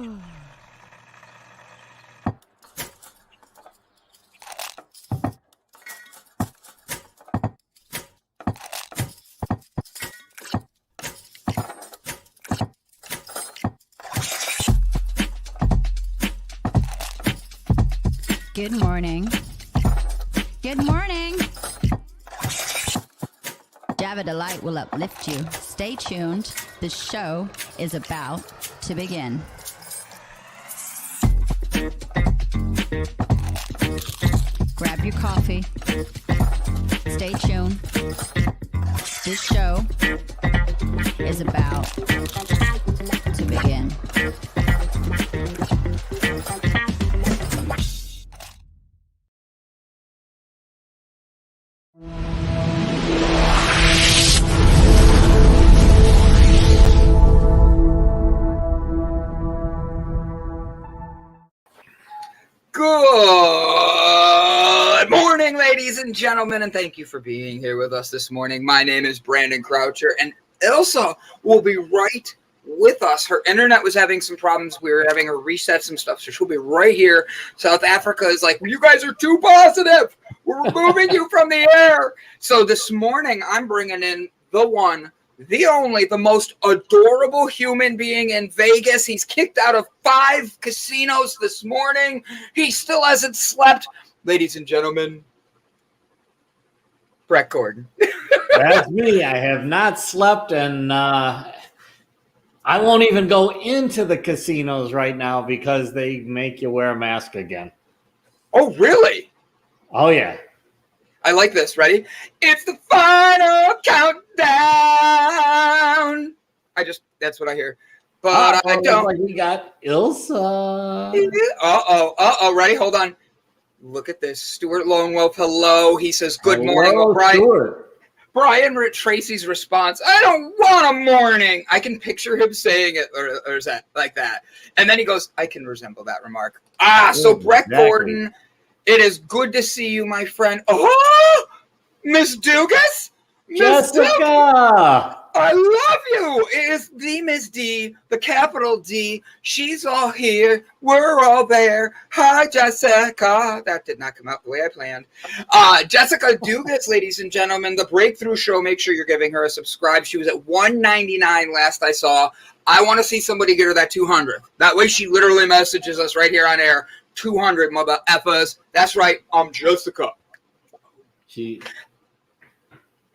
Good morning. Good morning. Java Delight will uplift you. Stay tuned. The show is about to begin. Grab your coffee. Stay tuned. This show is about to begin. Good morning, ladies and gentlemen, and thank you for being here with us this morning. My name is Brandon Croucher, and Ilse will be right with us. Her internet was having some problems. We were having her reset some stuff, so she'll be right here. South Africa is like, you guys are too positive. We're removing you from the air. So this morning, I'm bringing in the one, the only, the most adorable human being in Vegas. He's kicked out of 5 casinos this morning. He still hasn't slept. Ladies and gentlemen, Brett Gordon. That's me. I have not slept, and I won't even go into the casinos right now because they make you wear a mask again. Oh, really? Oh, yeah. I like this. Ready? It's the final countdown. That's what I hear. But I don't. Like we got Ilse. Uh-oh. Ready? Hold on. Look at this. Stuart Lone Wolf, hello. He says, good morning. Hello, Brian Tracy's response, I don't want a morning. I can picture him saying it, or is that like that? And then he goes, I can resemble that remark. So Brett Gordon, it is good to see you, my friend. Oh, Miss Dugas? Jessica! I love you. It is the Miss D, the capital D. She's all here. We're all there. Hi, Jessica. That did not come out the way I planned. Jessica Dugas, ladies and gentlemen, the Breakthrough Show. Make sure you're giving her a subscribe. She was at 199 last I saw. I want to see somebody get her that 200. That way she literally messages us right here on air. 200, mother effers. That's right. I'm Jessica.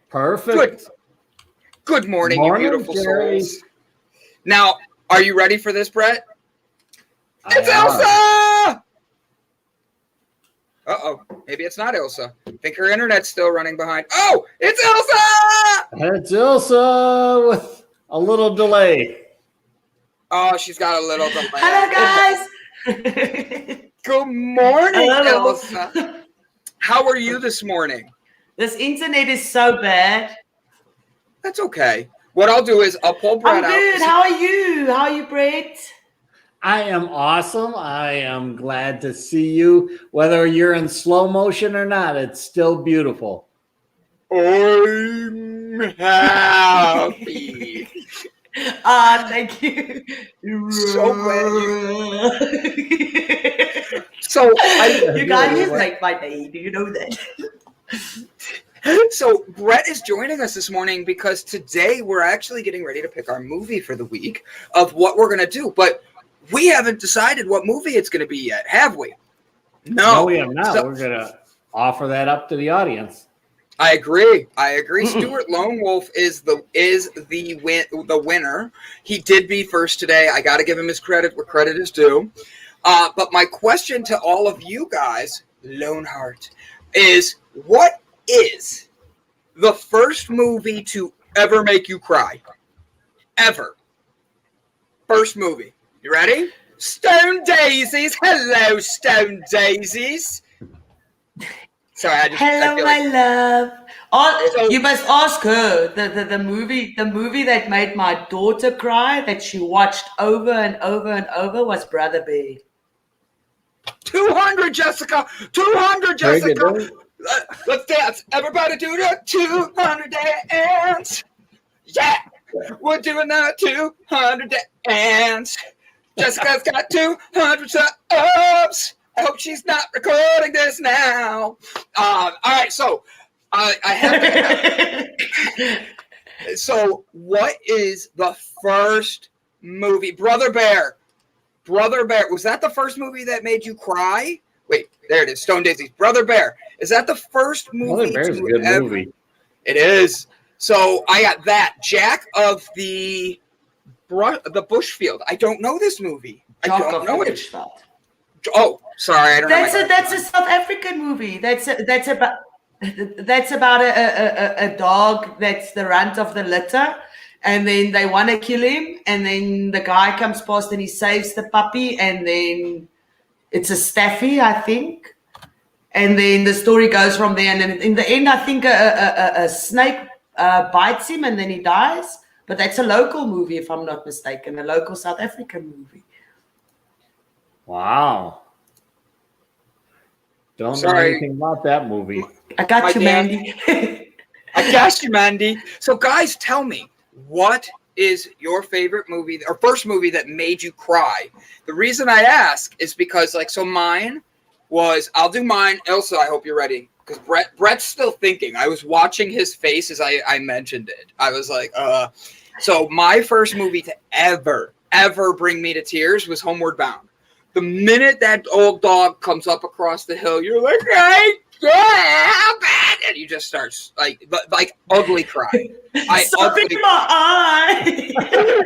Perfect. Good morning, you beautiful souls. Now, are you ready for this, Brett? It's Ilse! Uh-oh. Maybe it's not Ilse. I think her internet's still running behind. Oh, it's Ilse! It's Ilse with a little delay. Oh, she's got a little delay. Hello, guys. Good morning, Hello. Ilse. How are you this morning? This internet is so bad. That's okay. What I'll do is I'll pull Brett out. I'm good. How are you? How are you, Brett? I am awesome. I am glad to see you. Whether you're in slow motion or not, it's still beautiful. I'm happy. Thank you. So glad So you guys make my day. Do you know that? So Brett is joining us this morning because today we're actually getting ready to pick our movie for the week of what we're going to do. But we haven't decided what movie it's going to be yet, have we? No, we have not. We're going to offer that up to the audience. I agree. Stuart Lone Wolf is the winner. He did be first today. I got to give him his credit where credit is due. But my question to all of you guys, Loneheart, is what is the first movie to ever make you cry? Ever. First movie. You ready? Stone Daisies. Hello, Stone Daisies. Sorry, Hello, my love. You must ask her. The movie that made my daughter cry, that she watched over and over and over, was Brother Bear. 200, Jessica. 200, Jessica. Let's dance. Everybody do the 200 dance. Yeah. We're doing the 200 dance. Jessica's got 200 subs. I hope she's not recording this now. All right, so I have to. So, what is the first movie? Brother Bear. Was that the first movie that made you cry? Wait, there it is. Stone Daisies. Brother Bear. Is that the first movie? Brother Bear's a good movie. It is. So I got that. Jack of the Bushfield. I don't know this movie. I don't know it. Oh, sorry. I don't know. That's a South African movie. That's about a dog that's the runt of the litter, and then they want to kill him, and then the guy comes past and he saves the puppy, and then it's a staffy, I think, and then the story goes from there. And then in the end, I think a snake bites him, and then he dies. But that's a local movie, if I'm not mistaken, a local South African movie. Wow. Don't know anything about that movie. I got you, Mandy. I got you, Mandy. So, guys, tell me, what is your favorite movie or first movie that made you cry? The reason I ask is because, mine was, I'll do mine. Ilse, I hope you're ready. Because Brett's still thinking. I was watching his face as I mentioned it. I was like, So my first movie to ever bring me to tears was Homeward Bound. The minute that old dog comes up across the hill, you're like, and you just start like ugly cry. Something in my eye.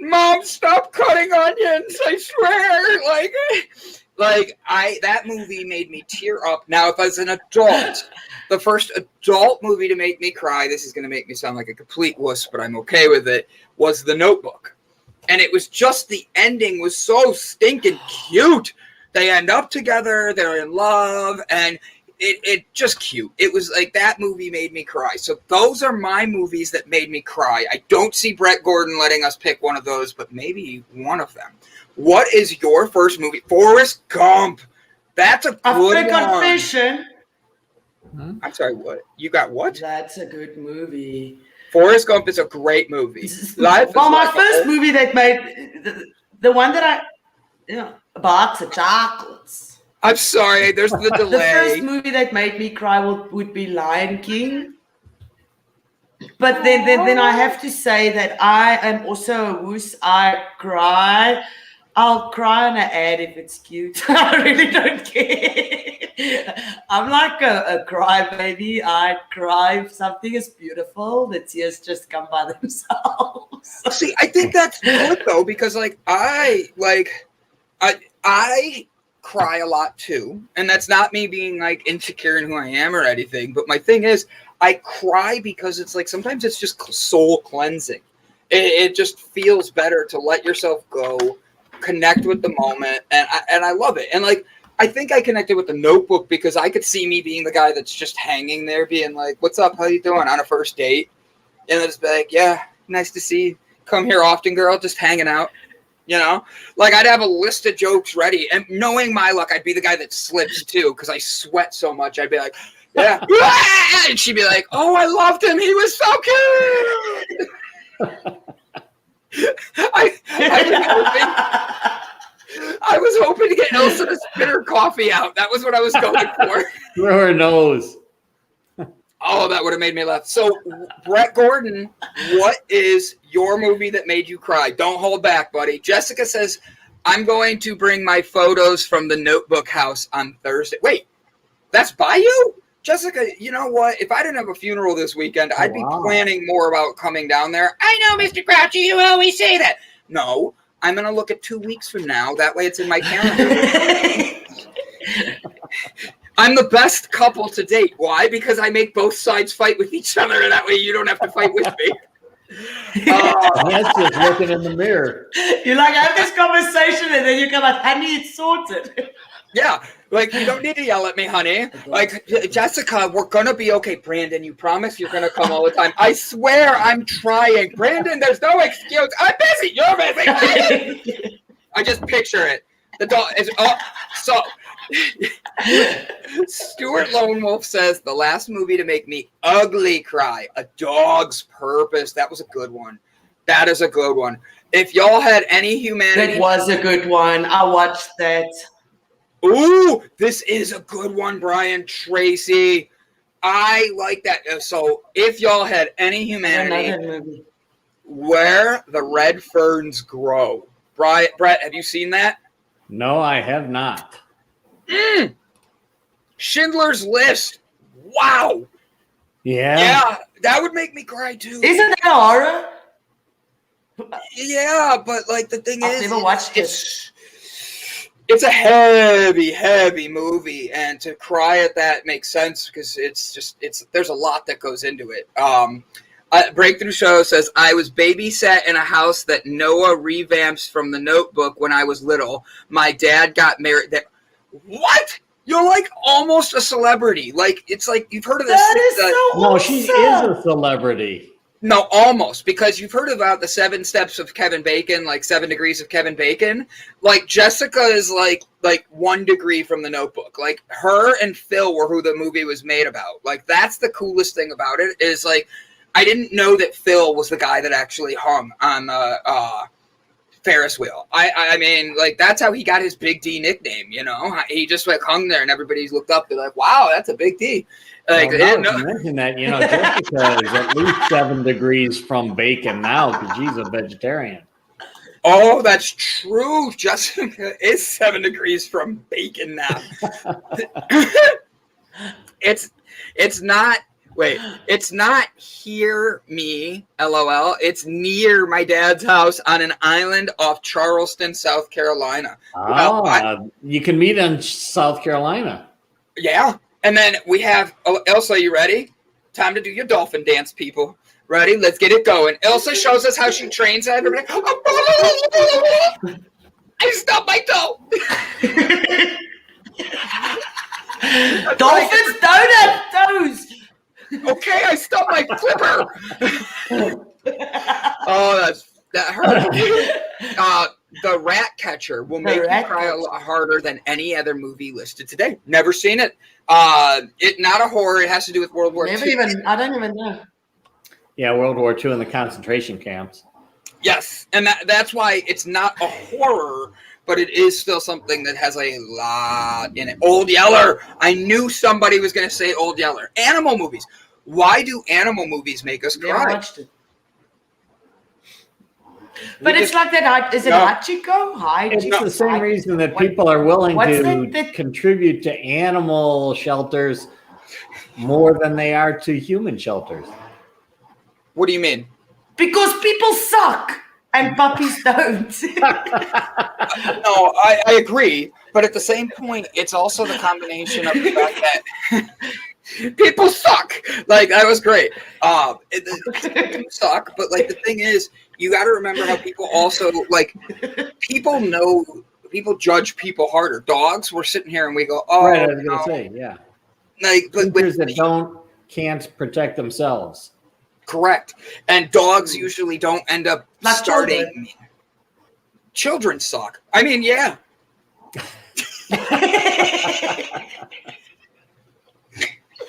Mom, stop cutting onions! I swear. That movie made me tear up. Now, if I was an adult, the first adult movie to make me cry, this is going to make me sound like a complete wuss, but I'm okay with it, was The Notebook. And it was just the ending was so stinking cute. They end up together, they're in love, and it just cute. It was like that movie made me cry. So those are my movies that made me cry. I don't see Brett Gordon letting us pick one of those, but maybe one of them. What is your first movie? Forrest Gump. That's a good one. Confession. I'm sorry, what? You got what? That's a good movie. Forrest Gump is a great movie. My first movie that made the one that a box of chocolates. I'm sorry, there's the delay. The first movie that made me cry would be Lion King. But then I have to say that I am also a wuss. I cry. I'll cry on an ad if it's cute. I really don't care. I'm like a crybaby. I cry if something is beautiful. The tears just come by themselves. See, I think that's good though, because I cry a lot too, and that's not me being insecure in who I am or anything. But my thing is, I cry because it's sometimes it's just soul cleansing. It just feels better to let yourself go, connect with the moment, and I love it. And I think I connected with The Notebook because I could see me being the guy that's just hanging there, being like, "What's up? How you doing?" on a first date, and just be like, "Yeah, nice to see you. Come here often, girl. Just hanging out." You know, I'd have a list of jokes ready, and knowing my luck, I'd be the guy that slips too because I sweat so much. I'd be like, "Yeah," and she'd be like, "Oh, I loved him. He was so cute." I was hoping to get Ilse to spit her coffee out. That was what I was going for. Through her nose. Oh, that would have made me laugh. So, Brett Gordon, what is your movie that made you cry? Don't hold back, buddy. Jessica says, I'm going to bring my photos from the Notebook house on Thursday. Wait, that's by you? Jessica, you know what? If I didn't have a funeral this weekend, I'd be planning more about coming down there. I know, Mr. Crouchy, you always say that. No, I'm going to look at 2 weeks from now. That way it's in my calendar. I'm the best couple to date. Why? Because I make both sides fight with each other, and that way you don't have to fight with me. That's just looking in the mirror. You have this conversation, and then you come like, honey, it's sorted. Yeah, you don't need to yell at me, honey. Jessica, we're going to be okay. Brandon, you promise you're going to come all the time. I swear I'm trying. Brandon, there's no excuse. I'm busy. You're busy. I just picture it. The dog is so Stuart Lone Wolf says the last movie to make me ugly cry, A Dog's Purpose. That was a good one. That is a good one. If y'all had any humanity, That was a good one. I watched that. ooh, this is a good one, Brian Tracy. I like that. So, if y'all had any humanity, Another movie. Where the Red Ferns Grow. Brett, have you seen that? No, I have not. Schindler's List. Wow. Yeah, that would make me cry too. Isn't that a horror? Yeah, but like the thing I've is, never watched it. It's a heavy movie, and to cry at that makes sense because there's a lot that goes into it. Breakthrough Show says, I was babysat in a house that Noah revamps from The Notebook when I was little. My dad got married there. What? You're like almost a celebrity. Like, it's like you've heard of this. That is so No, awesome. she is a celebrity. No, almost, because you've heard about the 7 steps of Kevin Bacon, like 7 degrees of Kevin Bacon. Like, Jessica is like 1 degree from The Notebook. Like, her and Phil were who the movie was made about. Like, that's the coolest thing about it is, like, I didn't know that Phil was the guy that actually hung on the Ferris wheel. I mean, like, that's how he got his Big D nickname, you know? He just, like, hung there, and everybody looked up. They're like, wow, that's a Big D. Like, well, now you mention that, you know, Jessica is at least 7 degrees from bacon now because she's a vegetarian. Oh, that's true. Jessica is 7 degrees from bacon now. It's not. Wait, it's not hear me, LOL. It's near my dad's house on an island off Charleston, South Carolina. You can meet in South Carolina. Yeah. And then we have, Ilse, are you ready? Time to do your dolphin dance, people. Ready? Let's get it going. Ilse shows us how she trains everybody. I stubbed my toe. Dolphins don't have toes. Okay, I stubbed my flipper. Oh, that hurt. The Rat Catcher will make you cry a lot harder than any other movie listed today. Never seen it. It not a horror. It has to do with World War II. I don't even know. Yeah, World War II and the concentration camps. Yes, and that's why it's not a horror, but it is still something that has a lot in it. Old Yeller. I knew somebody was going to say Old Yeller. Animal movies. Why do animal movies make us cry? Never watched it. But it's like that. Is it Hachiko? It's the same reason that people are willing to contribute to animal shelters more than they are to human shelters. What do you mean? Because people suck and puppies don't. No, I agree. But at the same point, it's also the combination of the fact that people suck. Like, that was great. People suck, but like the thing is, you got to remember how people also like people judge people harder. Dogs, we're sitting here and we go, oh, right, I was gonna say, yeah. Like, but that can't protect themselves. Correct. And dogs usually don't end up starting. Children suck. I mean, yeah.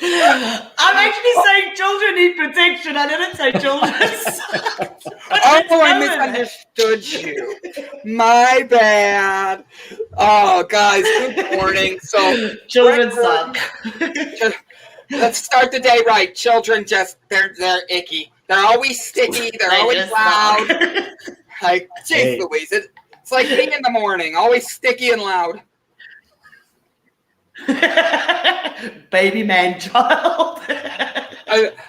I'm actually saying children need protection. I didn't say children suck. Oh, I misunderstood you. My bad. Oh, guys, good morning. So, children suck. Let's start the day right. Children they're icky. They're always sticky. They're always loud. Like, jeez Louise. It's like me in the morning. Always sticky and loud. Baby man child.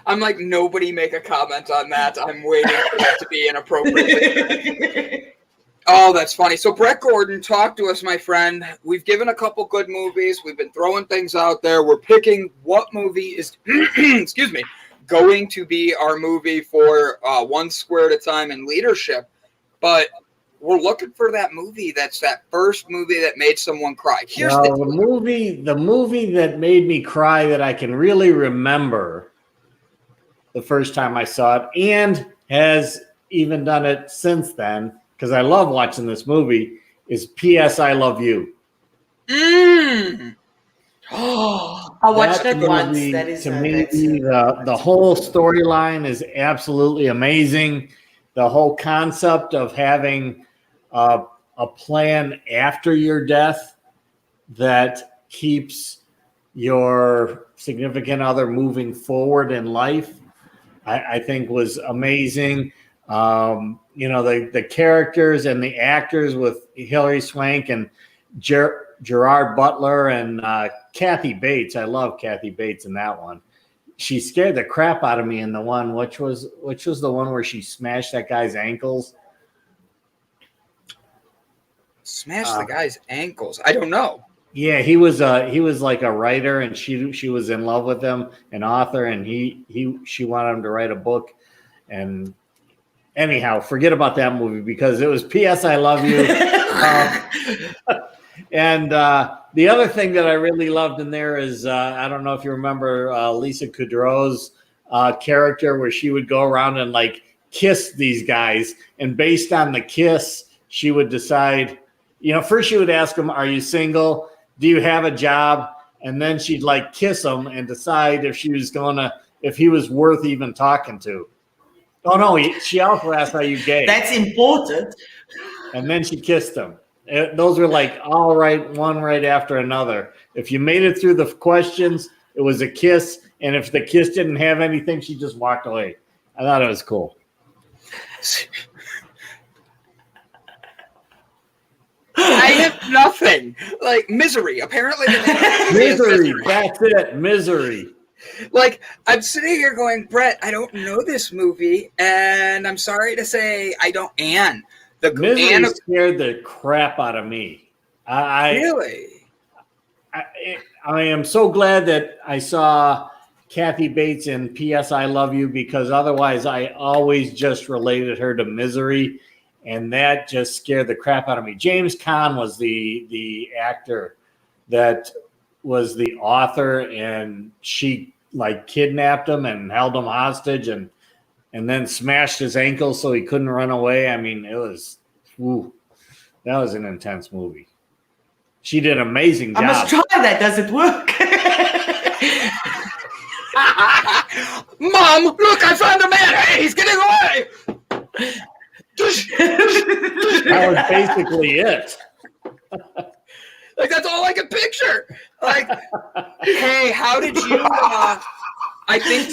I'm like, nobody make a comment on that. I'm waiting for that to be inappropriate. Oh, that's funny. So Brett Gordon, talk to us, my friend. We've given a couple good movies. We've been throwing things out there. We're picking what movie is, excuse me, going to be our movie for One Square at a Time in leadership. But we're looking for that movie. That's that first movie that made someone cry. Here's the movie that made me cry that I can really remember the first time I saw it, and has even done it since then, because I love watching this movie, is P.S. I Love You. Oh, I watched that once. That is to me, the whole storyline is absolutely amazing. the whole concept of having a plan after your death that keeps your significant other moving forward in life, I think was amazing. The characters and the actors with Hilary Swank and Gerard Butler and Kathy Bates. I love Kathy Bates in that one. She scared the crap out of me in the one, which was the one where she smashed that guy's ankles. Smashed the guy's ankles. I don't know. Yeah, he was like a writer, and she was in love with him, an author, and she wanted him to write a book. And anyhow, forget about that movie because it was P.S. I Love You. And the other thing that I really loved in there is I don't know if you remember Lisa Kudrow's character where she would go around and like kiss these guys, and based on the kiss, she would decide. First she would ask him, "Are you single? Do you have a job?" And then she'd like kiss him and decide if if he was worth even talking to. Oh no, she also asked, "Are you gay?" That's important. And then she kissed him. Those were like all right, one right after another. If you made it through the questions, it was a kiss. And if the kiss didn't have anything, she just walked away. I thought it was cool. I have nothing. Like Misery. Apparently, Misery. That's it. Misery. Like, I'm sitting here going, Brett, I don't know this movie, and I'm sorry to say I don't. Anne. Misery scared the crap out of me. Really? I am so glad that I saw Kathy Bates in P.S. I Love You, because otherwise I always just related her to Misery, and that just scared the crap out of me. James Caan was the actor that was the author, and she like kidnapped him and held him hostage and then smashed his ankle so he couldn't run away. I mean, that was an intense movie. She did an amazing job. I must try that. Does it work? Mom, look, I found a man. Hey, he's getting away. That was basically it. Like, that's all I could picture. Like, hey, how did you? I think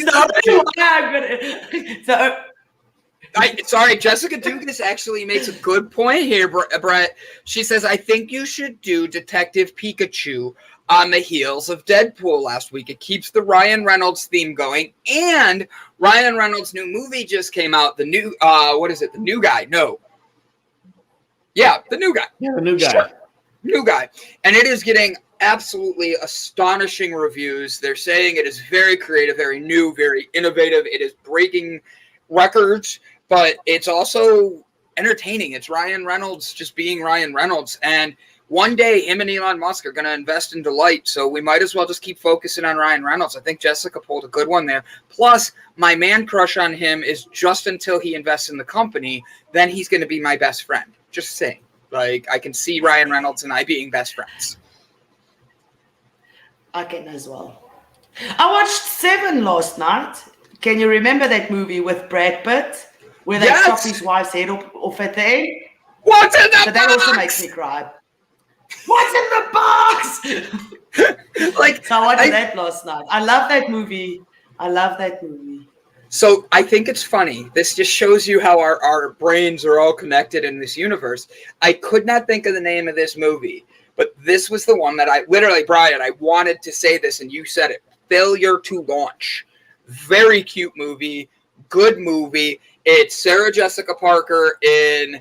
sorry, Jessica Dugas actually makes a good point here, Brett. She says, I think you should do Detective Pikachu on the heels of Deadpool last week. It keeps the Ryan Reynolds theme going, and Ryan Reynolds' new movie just came out. The new, what is it? The New Guy? No. Yeah, The New Guy. Yeah, The New Guy. Sure. New Guy. And it is getting absolutely astonishing reviews. They're saying it is very creative, very new, very innovative. It is breaking records, but it's also entertaining. It's Ryan Reynolds just being Ryan Reynolds. And one day, him and Elon Musk are going to invest in Delight, so we might as well just keep focusing on Ryan Reynolds. I think Jessica pulled a good one there. Plus, my man crush on him is just until he invests in the company, then he's going to be my best friend. Just saying. Like, I can see Ryan Reynolds and I being best friends. I can as well. I watched Seven last night. Can you remember that movie with Brad Pitt, where they chop his wife's head off at the end? What's in the box? But that also makes me cry. What's in the box? So I watched that last night. I love that movie. So I think it's funny. This just shows you how our brains are all connected in this universe. I could not think of the name of this movie, but this was the one that I literally, Brian, I wanted to say this and you said it. Failure to Launch. Very cute movie. Good movie. It's Sarah Jessica Parker and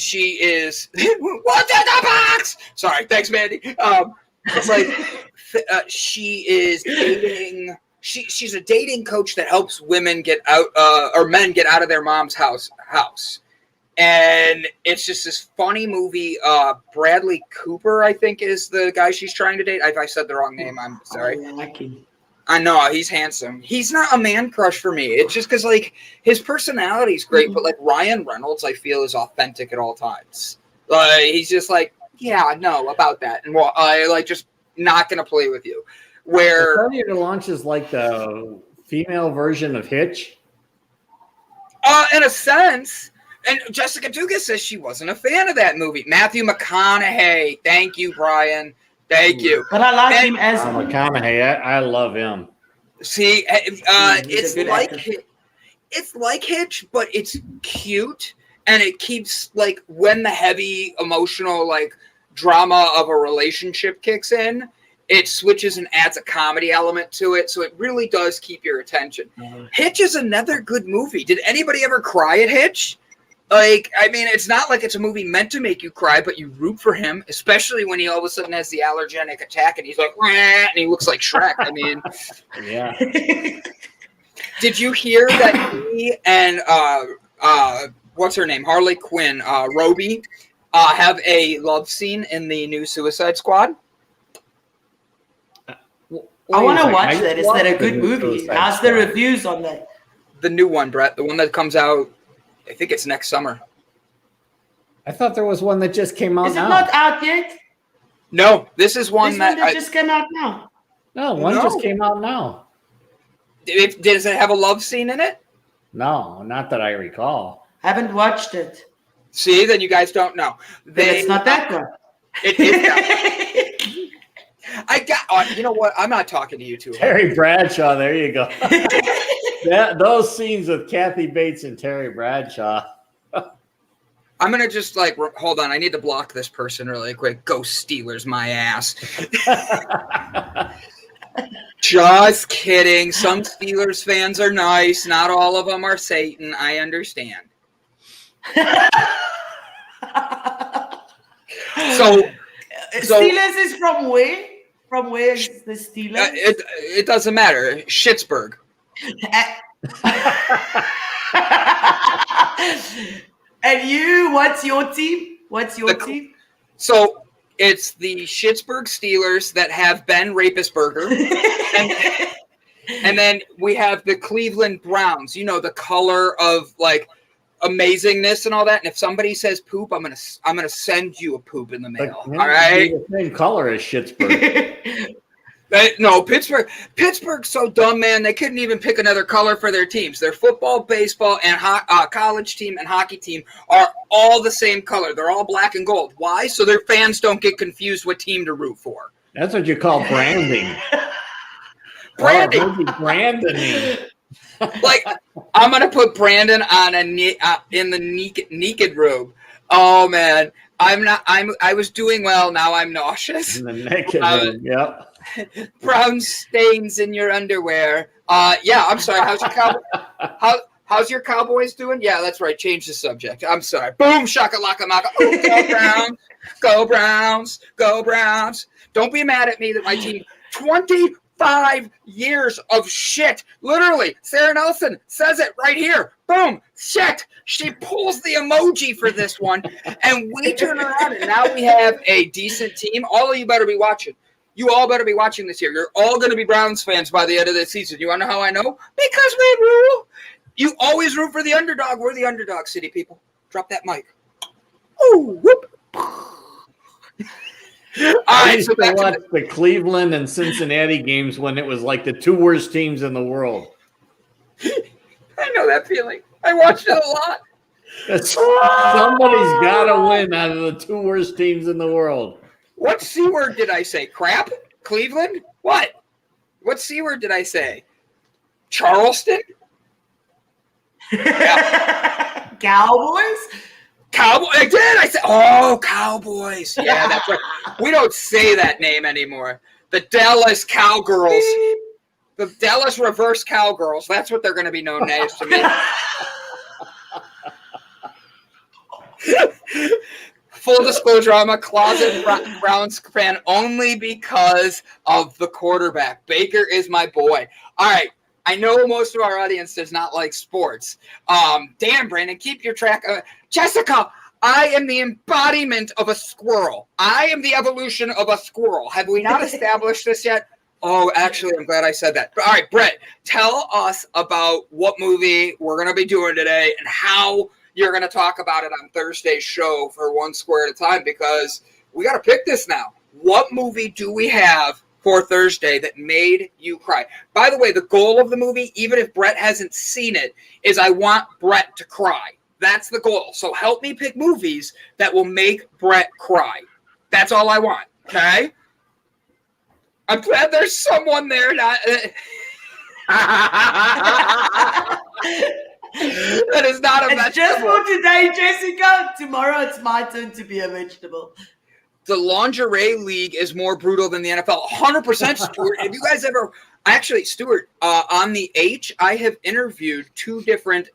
she is what's in the box? Sorry, thanks, Mandy. It's like she is dating. She's a dating coach that helps women get out or men get out of their mom's house. And it's just this funny movie. Bradley Cooper, I think, is the guy she's trying to date. If I said the wrong name, I'm sorry. I know, he's handsome. He's not a man crush for me. It's just because, like, his personality's great, but, like, Ryan Reynolds, I feel, is authentic at all times. He's just like, yeah, no, about that. And, well, just not going to play with you. Where Failure to Launch is like the female version of Hitch. In a sense. And Jessica Dugas says she wasn't a fan of that movie. Matthew McConaughey. Thank you, Brian. Thank you. But I like him as McConaughey. I love him. See, he's a good actor. It's like Hitch, but it's cute, and it keeps like when the heavy emotional like drama of a relationship kicks in, it switches and adds a comedy element to it, so it really does keep your attention. Hitch is another good movie. Did anybody ever cry at Hitch? Like, I mean, it's not like it's a movie meant to make you cry, but you root for him, especially when he all of a sudden has the allergenic attack and he's like, "Rah," and he looks like Shrek. I mean, yeah. Did you hear that he and what's her name, Harley Quinn, Roby, have a love scene in the new Suicide Squad? I want to watch that. Is that a good movie? How's the reviews on that? The new one, Brett. The one that comes out, I think it's next summer. I thought there was one that just came out. Is it not out yet? No, this is one that just came out now. No, one just came out now. Does it have a love scene in it? No, not that I recall. Haven't watched it. See, then you guys don't know. It's not that good. It is that. You know what? I'm not talking to you two. Terry Bradshaw, there you go. Those scenes with Kathy Bates and Terry Bradshaw. I'm going to just hold on. I need to block this person really quick. Go Steelers, my ass. Just kidding. Some Steelers fans are nice. Not all of them are Satan. I understand. So Steelers is from where? From where is the Steelers? It doesn't matter. Schittsburg. And you, what's your team? Team? So it's the Schittsburg Steelers that have Ben Rapisberger. and then we have the Cleveland Browns. You know, the color of like amazingness and all that. And if somebody says poop, I'm gonna send you a poop in the mail. All right. The same color as Schittsburg. No, Pittsburgh's so dumb, man. They couldn't even pick another color for their teams. Their football, baseball, and college team and hockey team are all the same color. They're all black and gold. Why? So their fans don't get confused what team to root for. That's what you call branding. Branding. Branding. Like, I'm gonna put Brandon on in the naked robe. Oh man, I was doing well. Now I'm nauseous. In the naked robe. Yep. Brown stains in your underwear. Yeah, I'm sorry. How's your Cowboys doing? Yeah, that's right. Change the subject. I'm sorry. Boom, shakalaka maka. Oh, go Browns, go Browns, go Browns. Don't be mad at me that my team 25 years of shit. Literally, Sarah Nelson says it right here. Boom, shit. She pulls the emoji for this one, and we turn around, and now we have a decent team. All of you better be watching. You all better be watching this year. You're all going to be Browns fans by the end of the season. You want to know how I know? Because we rule. You always root for the underdog. We're the underdog, city people. Drop that mic. Oh, whoop. I used to watch the Cleveland and Cincinnati games when it was like the two worst teams in the world. I know that feeling. I watched it a lot. Somebody's got to win out of the two worst teams in the world. What C word did I say? Crap? Cleveland? What? What C word did I say? Charleston? Yeah. Cowboys? I did. I said, oh, Cowboys. Yeah, that's right. We don't say that name anymore. The Dallas Cowgirls. The Dallas Reverse Cowgirls. That's what they're going to be known as to me. Full disclosure, I'm a closet Browns fan only because of the quarterback. Baker is my boy. All right. I know most of our audience does not like sports. Damn, Brandon, keep your track. Jessica, I am the embodiment of a squirrel. I am the evolution of a squirrel. Have we not established this yet? Oh, actually, I'm glad I said that. All right, Brett, tell us about what movie we're going to be doing today and how you're going to talk about it on Thursday's show for One Square at a Time, because we got to pick this now. What movie do we have for Thursday that made you cry? By the way, the goal of the movie, even if Brett hasn't seen it, is I want Brett to cry. That's the goal. So help me pick movies that will make Brett cry. That's all I want, okay? I'm glad there's someone there. That is not a vegetable. It's just for today, Jessica. Tomorrow it's my turn to be a vegetable. The lingerie league is more brutal than the NFL. 100%, Stuart. Have you guys ever... Actually, Stuart, on the H, I have interviewed 2 different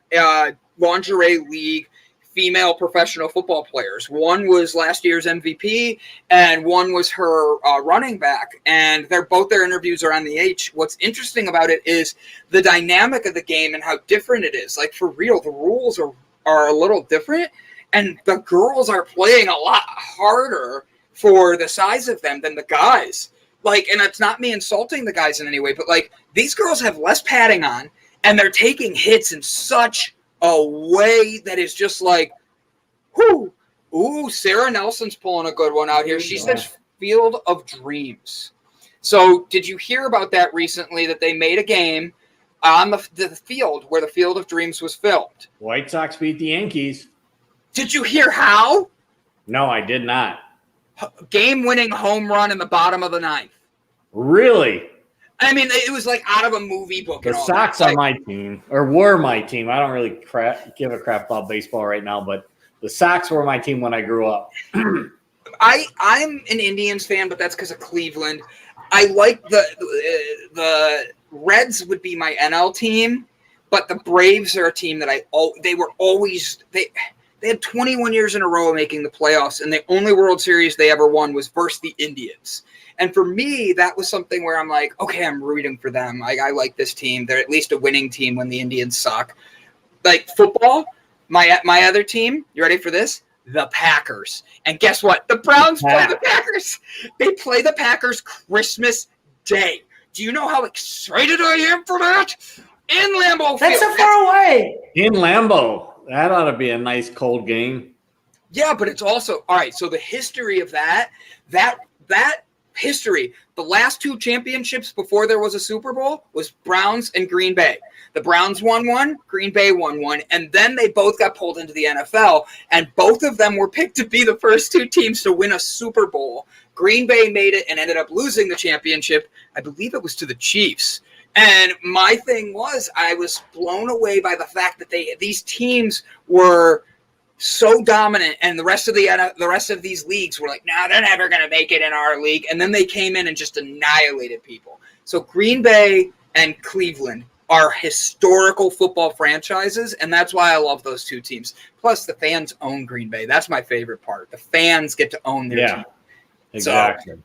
lingerie league female professional football players. One was last year's MVP, and one was her running back. And both their interviews are on the H. What's interesting about it is the dynamic of the game and how different it is. Like, for real, the rules are a little different, and the girls are playing a lot harder for the size of them than the guys. Like, and it's not me insulting the guys in any way, but like, these girls have less padding on, and they're taking hits in such a way that is just like, whoo. Ooh, Sarah Nelson's pulling a good one out here. She says Field of Dreams. So did you hear about that recently, that they made a game on the field where the Field of Dreams was filmed? White Sox beat the Yankees. Did you hear how? No, I did not. Game-winning home run in the bottom of the 9th. Really? I mean, it was like out of a movie book. The Sox are my team, or were my team. I don't really give a crap about baseball right now, but the Sox were my team when I grew up. I'm an Indians fan, but that's because of Cleveland. I like the Reds would be my NL team, but the Braves are a team that they had 21 years in a row making the playoffs, and the only World Series they ever won was versus the Indians. And for me, that was something where I'm like, okay, I'm rooting for them. I like this team. They're at least a winning team when the Indians suck. Like football, my other team, you ready for this? The Packers. And guess what? The Browns play the Packers. They play the Packers Christmas Day. Do you know how excited I am for that? In Lambeau Field. That's so far away. In Lambeau. That ought to be a nice cold game. Yeah, but it's also, all right, so the history of that history, the last 2 championships before there was a Super Bowl was Browns and Green Bay. The Browns won one, Green Bay won one, and then they both got pulled into the NFL, and both of them were picked to be the first 2 teams to win a Super Bowl. Green Bay made it and ended up losing the championship. I believe it was to the Chiefs. And my thing was, I was blown away by the fact that these teams were so dominant, and the rest of these leagues were like, nah, they're never going to make it in our league. And then they came in and just annihilated people. So Green Bay and Cleveland are historical football franchises, and that's why I love those 2 teams. Plus, the fans own Green Bay. That's my favorite part. The fans get to own their team. Exactly. So,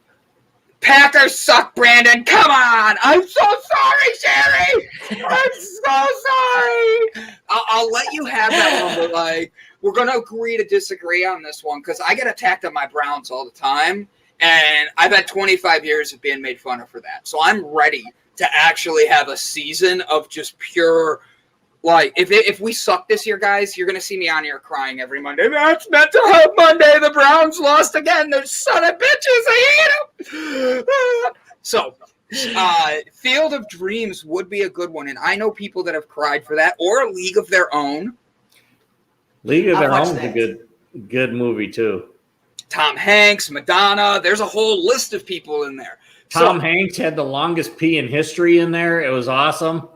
Packers suck, Brandon. Come on. I'm so sorry, Sherry. I'm so sorry. I'll let you have that one, but like, we're going to agree to disagree on this one because I get attacked on my Browns all the time, and I've had 25 years of being made fun of for that. So I'm ready to actually have a season of just pure, like, if we suck this year, guys, you're going to see me on here crying every Monday. That's mental health Monday. The Browns lost again. Those son of bitches. I hate them. So, Field of Dreams would be a good one. And I know people that have cried for that, or a League of Their Own. League of Their Own is a good movie, too. Tom Hanks, Madonna. There's a whole list of people in there. Tom Hanks had the longest pee in history in there. It was awesome.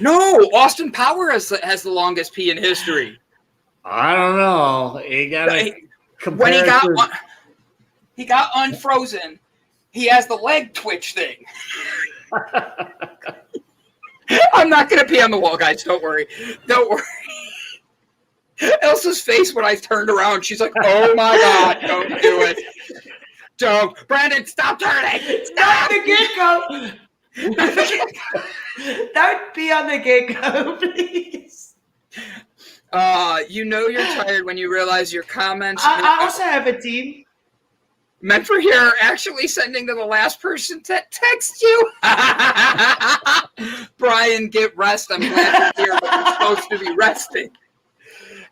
No, Austin Powers has the longest pee in history. I don't know. When he got unfrozen, he has the leg twitch thing. I'm not going to pee on the wall, guys. Don't worry. Don't worry. Elsa's face when I turned around, she's like, oh my God, don't do it. Don't. Brandon, stop turning. Stop the get-go. Don't be on the get-go, please. You know you're tired when you realize your comments. I also have a team. Meant for here are actually sending to the last person to text you. Brian, get rest. I'm glad you're here, but you're supposed to be resting.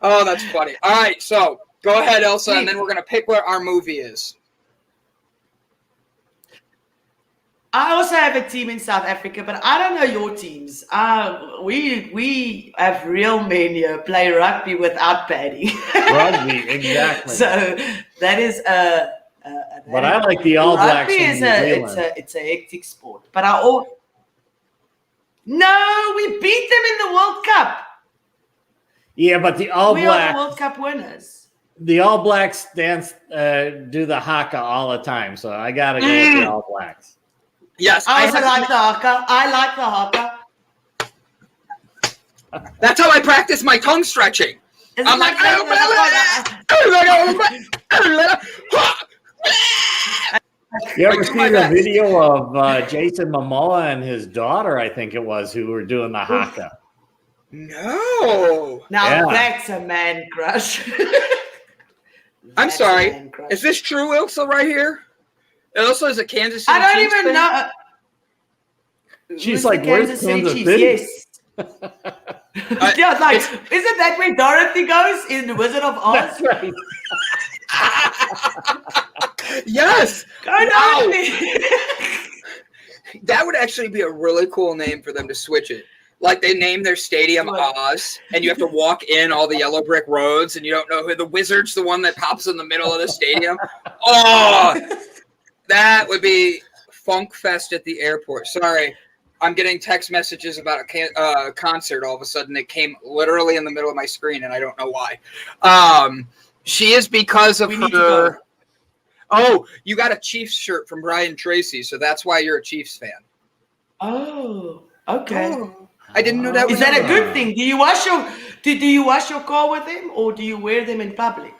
Oh, that's funny. All right, so go ahead, Elsa, and then we're going to pick what our movie is. I also have a team in South Africa, but I don't know your teams. We have real men here play rugby without padding. Rugby, exactly. So that is But I like the All Blacks rugby in is New it's Zealand. it's a hectic sport. But no, we beat them in the World Cup. Yeah, but the All We are the Blacks, World Cup winners. the All Blacks dance, do the haka all the time. So I got to go with the All Blacks. Yes, I also like the haka. I like the haka. That's how I practice my tongue stretching. Isn't I'm like, You ever do my seen the best. video of Jason Momoa and his daughter, I think it was, who were doing the haka? No. Now Yeah. that's a man crush. I'm That's a sorry. man crush. Is this true, Ilse, right here? Ilse is a Kansas City I don't Chiefs even fan? know. She's Who's like, the where's Kansas City Kansas Chiefs? City? Yes. Yeah, like, isn't that where Dorothy goes in The Wizard of Oz? That's right. Yes. Go Wow. Dorothy. That would actually be a really cool name for them to switch it. Like they name their stadium What? Oz, and you have to walk in all the yellow brick roads, and you don't know who the Wizard's the one that pops in the middle of the stadium. Oh, that would be Funk Fest at the airport. Sorry, I'm getting text messages about a concert. All of a sudden, it came literally in the middle of my screen, and I don't know why. She is because of We need to her. go. Oh, you got a Chiefs shirt from Brian Tracy, so that's why you're a Chiefs fan. Oh, okay. Oh, I didn't know that was Is that a good thing? Do you wash your car with them, or do you wear them in public?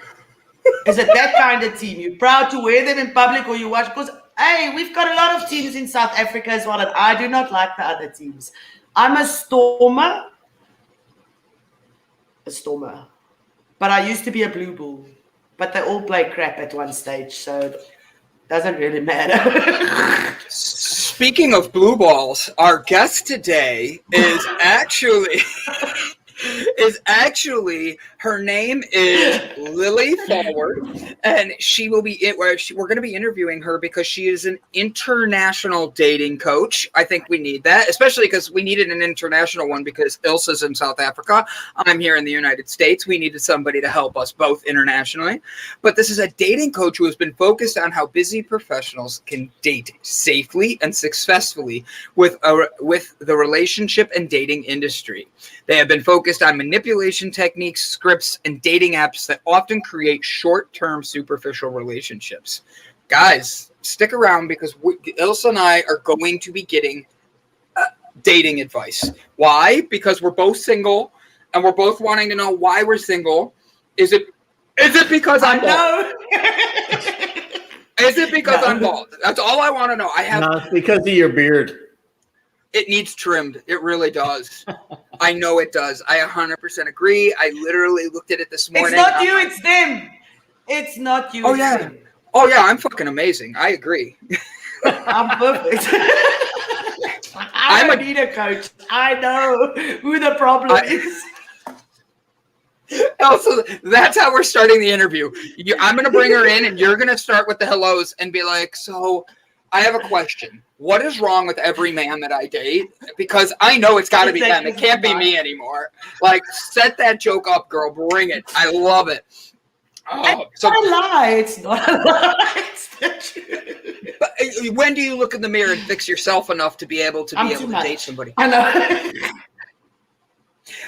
Is it that kind of team? You're proud to wear them in public, or you wash? Because hey, we've got a lot of teams in South Africa as well, and I do not like the other teams. I'm a Stormer, but I used to be a Blue Bull. But they all play crap at one stage, so it doesn't really matter. Speaking of blue balls, our guest today is actually her name is Lily Walford, and she will be we're going to be interviewing her because she is an international dating coach. I think we need that, especially because we needed an international one because Ilse's in South Africa. I'm here in the United States. We needed somebody to help us both internationally. But this is a dating coach who has been focused on how busy professionals can date safely and successfully with the relationship and dating industry. They have been focused on manipulation techniques, scripts, and dating apps that often create short-term superficial relationships. Guys, stick around because Ilse and I are going to be getting dating advice. Why? Because we're both single and we're both wanting to know why we're single. Is it because I'm bald? Is it because I'm bald? That's all I want to know. No, it's because of your beard. It needs trimmed. It really does. I know it does. I 100% agree. I literally looked at it this morning. It's not you, it's them. It's not you. Oh, it's yeah. them. Oh, yeah. I'm fucking amazing. I agree. I'm perfect. I don't need a coach. I know who the problem is. Also, that's how we're starting the interview. I'm going to bring her in, and you're going to start with the hellos and be like, so I have a question. What is wrong with every man that I date? Because I know it's got to be them. It can't be me anymore. Like, set that joke up, girl. Bring it. I love it. Oh, It's not a lie. It's not a lie. It's the truth. But when do you look in the mirror and fix yourself enough to be able to date somebody? I know.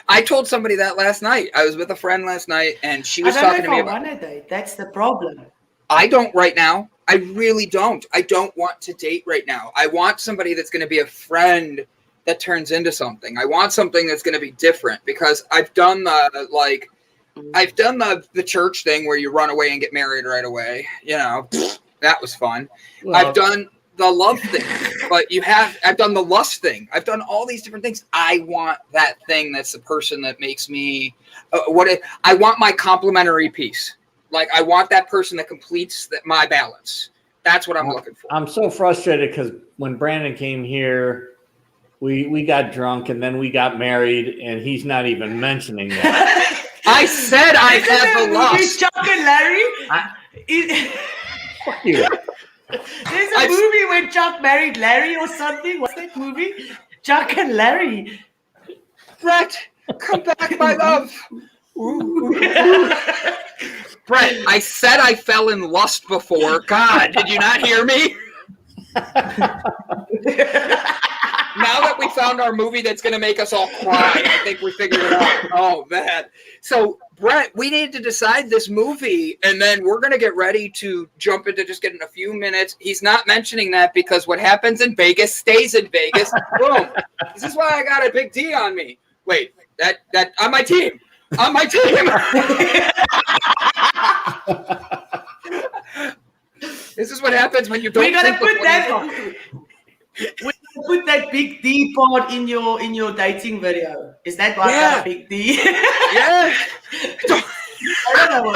I told somebody that last night. I was with a friend last night, and she was talking to me about. I want to date. That's the problem. I don't right now. I really don't. I don't want to date right now. I want somebody that's going to be a friend that turns into something. I want something that's going to be different because I've done the church thing where you run away and get married right away. You know, that was fun. Well, I've done the love thing, but I've done the lust thing. I've done all these different things. I want that thing that's the person that makes me I want my complementary piece. Like, I want that person that completes my balance. That's what I'm looking for. I'm so frustrated because when Brandon came here, we got drunk and then we got married, and he's not even mentioning that. I said I had the lust. Chuck and Larry. Fuck you. There's a movie where Chuck married Larry or something. What's that movie? Chuck and Larry. Brett, come back, my love. Brett, I said I fell in lust before. God, did you not hear me? Now that we found our movie that's going to make us all cry, I think we figured it out. Oh, man. So, Brett, we need to decide this movie, and then we're going to get ready to jump into just getting a few minutes. He's not mentioning that because what happens in Vegas stays in Vegas. Boom. This is why I got a big D on me. Wait, that on my team. On my team. This is what happens when you don't. We're gonna put that. We put that big D part in your dating video. Is that why I got a big D? Yeah. I don't know.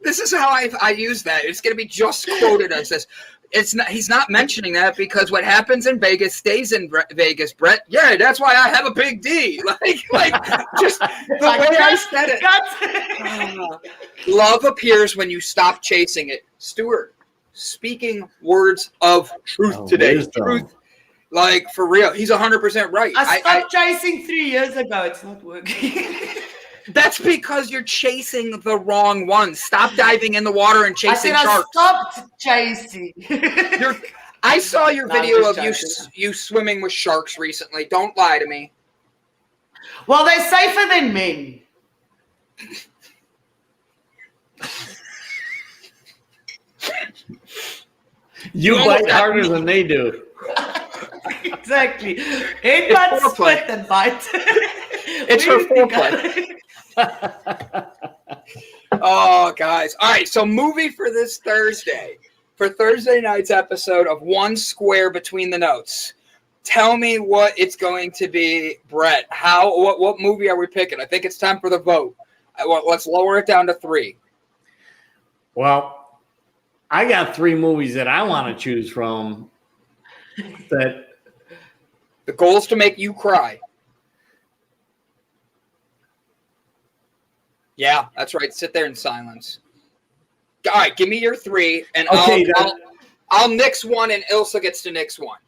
This is how I use that. It's gonna be just quoted as this. It's not. He's not mentioning that because what happens in Vegas stays in Vegas, Brett. Yeah, that's why I have a big D. Like just the way I said it. Love appears when you stop chasing it. Stuart, speaking words of truth today. Wisdom. Truth, like for real. He's 100% right. I stopped chasing 3 years ago. It's not working. That's because you're chasing the wrong one. Stop diving in the water and chasing sharks. I stopped chasing. I saw your video of you swimming with sharks recently. Don't lie to me. Well, they're safer than men. You bite harder than they do. Exactly. Headbutt, split, and bite. It's her foreplay. Oh, guys. All right, so movie for this Thursday. For Thursday night's episode of One Square Between the Notes. Tell me what it's going to be, Brett. What movie are we picking? I think it's time for the vote. Let's lower it down to 3. Well, I got 3 movies that I want to choose from. That the goal is to make you cry. Yeah, that's right. Sit there in silence. All right, give me your 3, and I'll nix one, and Ilse gets to nix one,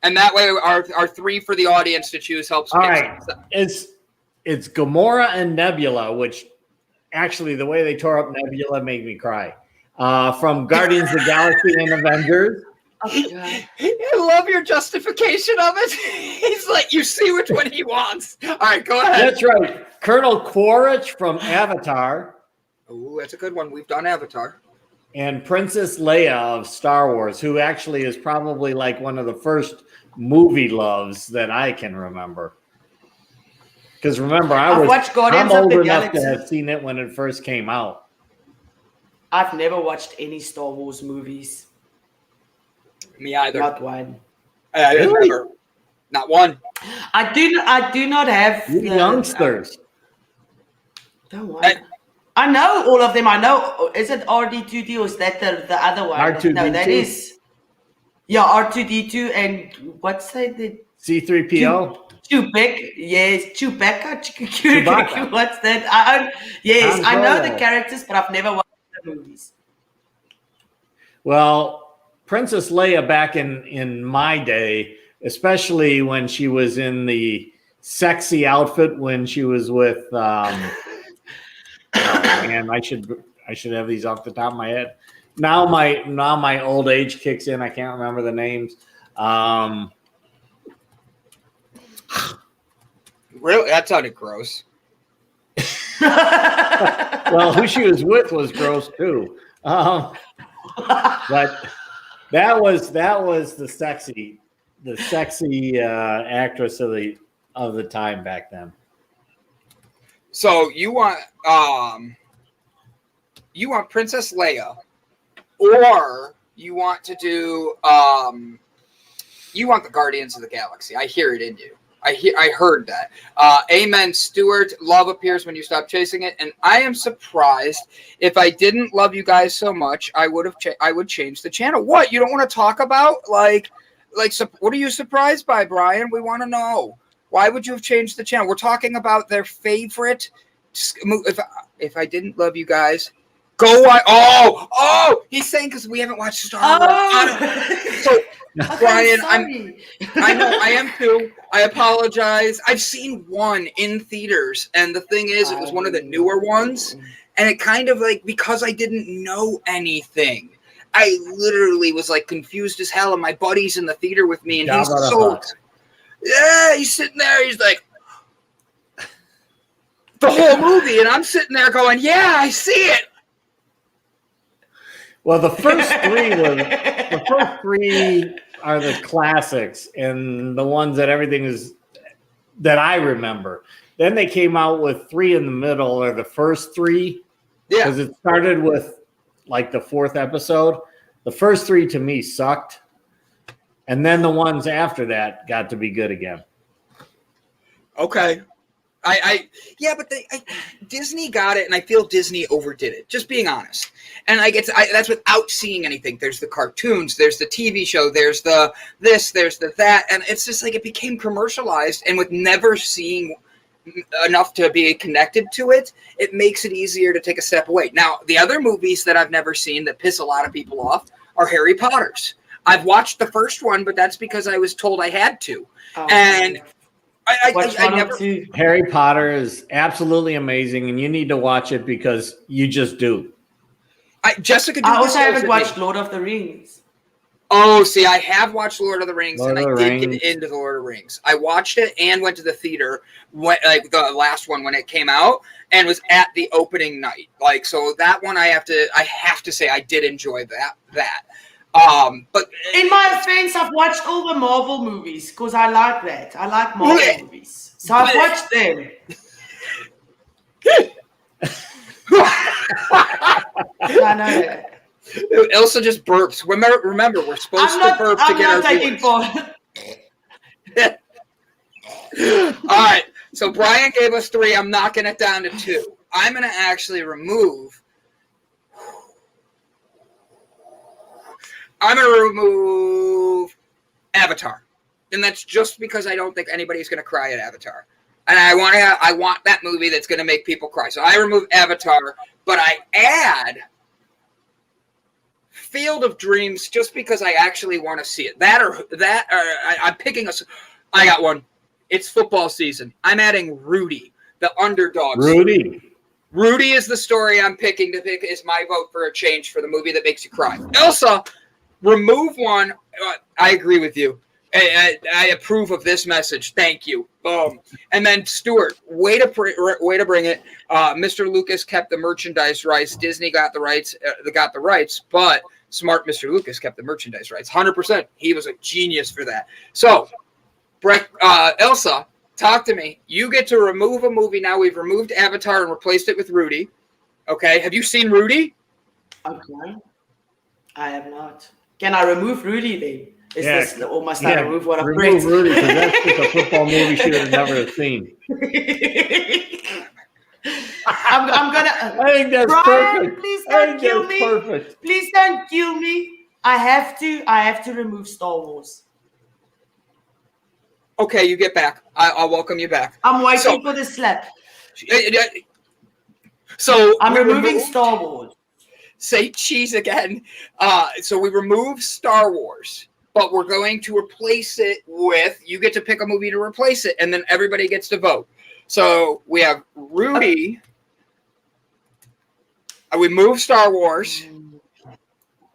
and that way our 3 for the audience to choose helps. All right, it's Gamora and Nebula, which actually the way they tore up Nebula made me cry. From Guardians of the Galaxy and Avengers. I love your justification of it. He's like, you see which one he wants. All right, go ahead. That's right. Colonel Quaritch from Avatar. Oh, that's a good one. We've done Avatar. And Princess Leia of Star Wars, who actually is probably like one of the first movie loves that I can remember. Because remember, I'm old enough to have seen it when it first came out. I've never watched any Star Wars movies. Me either. Not one. Never. Not one. I do not have youngsters. Don't worry. I know all of them. I know. Is it R2D2 or is that the other one? R2D2. No, that is. Yeah, R2D2 and what's that? C3PO. Chewbacca. Yes, Chewbacca. What's that? I know the characters, but I've never watched the movies. Well, Princess Leia back in my day, especially when she was in the sexy outfit when she was with man, I should have these off the top of my head. Now my old age kicks in. I can't remember the names. Really? That sounded gross. Well, who she was with was gross too. But that was the sexy actress of the time back then. So you want Princess Leia, or you want to do you want the Guardians of the Galaxy. I hear it in you. I heard that. Amen, Stuart. Love appears when you stop chasing it, and I am surprised. If I didn't love you guys so much, I would change the channel. What? You don't want to talk about like what are you surprised by, Brian? We want to know. Why would you have changed the channel? We're talking about their favorite. If I didn't love you guys, Go watch. Oh, he's saying because we haven't watched Star Wars. So, Brian, I know I am too. I apologize. I've seen one in theaters, and the thing is, it was one of the newer ones, and it kind of like, because I didn't know anything, I literally was like confused as hell, and my buddy's in the theater with me, and he's sitting there, he's like, the whole movie, and I'm sitting there going, yeah, I see it. Well, the first three are the classics and the ones that that I remember. Then they came out with 3 in the middle, or the first 3. Yeah. Because it started with like the 4th episode. The first 3 to me sucked. And then the ones after that got to be good again. Okay. But Disney got it, and I feel Disney overdid it. Just being honest, and that's without seeing anything. There's the cartoons, there's the TV show, there's the this, there's the that, and it's just like it became commercialized. And with never seeing enough to be connected to it, it makes it easier to take a step away. Now, the other movies that I've never seen that piss a lot of people off are Harry Potter's. I've watched the first one, but that's because I was told I had to, and. I never. Harry Potter is absolutely amazing, and you need to watch it because you just do. Jessica, I also haven't watched Lord of the Rings. Oh, see, I have watched Lord of the Rings, and I did get into the Lord of the Rings. I watched it and went to the theater, like the last one when it came out, and was at the opening night. Like, so that one I have to say I did enjoy that. But in my defense, I've watched all the Marvel movies because I like that. I like Marvel movies, so I've watched them. I know that. Ilse just burps. Remember, we're supposed to burp to get our viewers. All right. So Brian gave us 3. I'm knocking it down to 2. I'm going to actually remove. I'm going to remove Avatar. And that's just because I don't think anybody's going to cry at Avatar. And I want that movie that's going to make people cry. So I remove Avatar, but I add Field of Dreams just because I actually want to see it. I'm picking I got one. It's football season. I'm adding Rudy, the underdog. Rudy is the story I'm picking to pick. Is my vote for a change for the movie that makes you cry. Elsa, remove one. I agree with you. I approve of this message. Thank you. Boom. And then Stuart, way to bring it. Mr. Lucas kept the merchandise rights. Disney got the rights. But smart Mr. Lucas kept the merchandise rights. 100%. He was a genius for that. So, Elsa, talk to me. You get to remove a movie now. We've removed Avatar and replaced it with Rudy. Okay. Have you seen Rudy? Okay. I have not. Can I remove Rudy then? Or must I remove what I've remove Rudy, because that's just a football movie she would have never seen. I'm gonna. I think that's Brian, perfect. Please don't kill me. Perfect. Please don't kill me. I have to remove Star Wars. Okay, you get back. I'll welcome you back. I'm waiting for the slap. So I'm removing Star Wars. Say cheese again. So we remove Star Wars, but we're going to replace it with, you get to pick a movie to replace it, and then everybody gets to vote. So we have Rudy. We move Star Wars.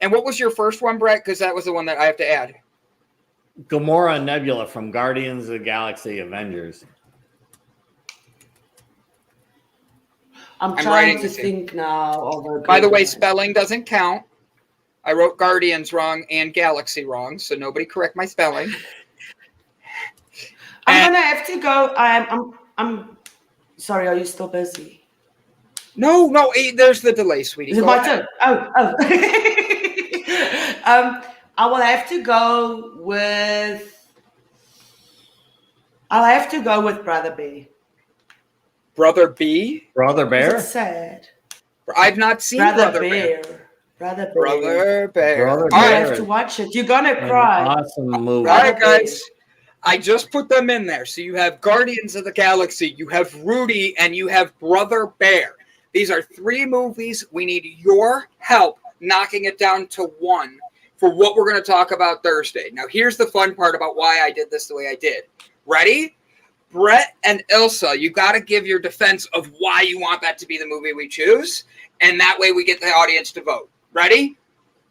And what was your first one, Brett? Because that was the one that I have to add. Gamora and Nebula from Guardians of the Galaxy Avengers. I'm trying to think now. By the way, spelling doesn't count. I wrote Guardians wrong and Galaxy wrong, so nobody correct my spelling. I'm gonna have to go. I'm sorry. Are you still busy? No. There's the delay, sweetie. Is it my turn? Oh. I will have to go with. I'll have to go with Brother B. Brother B? Brother Bear? It's sad. I've not seen Brother Bear. Brother Bear. I have to watch it. You're gonna cry. Awesome movie. All right, guys. I just put them in there. So you have Guardians of the Galaxy, you have Rudy, and you have Brother Bear. These are 3 movies. We need your help knocking it down to 1 for what we're going to talk about Thursday. Now, here's the fun part about why I did this the way I did. Ready? Brett and Ilse, you got to give your defense of why you want that to be the movie we choose, and that way we get the audience to vote. Ready?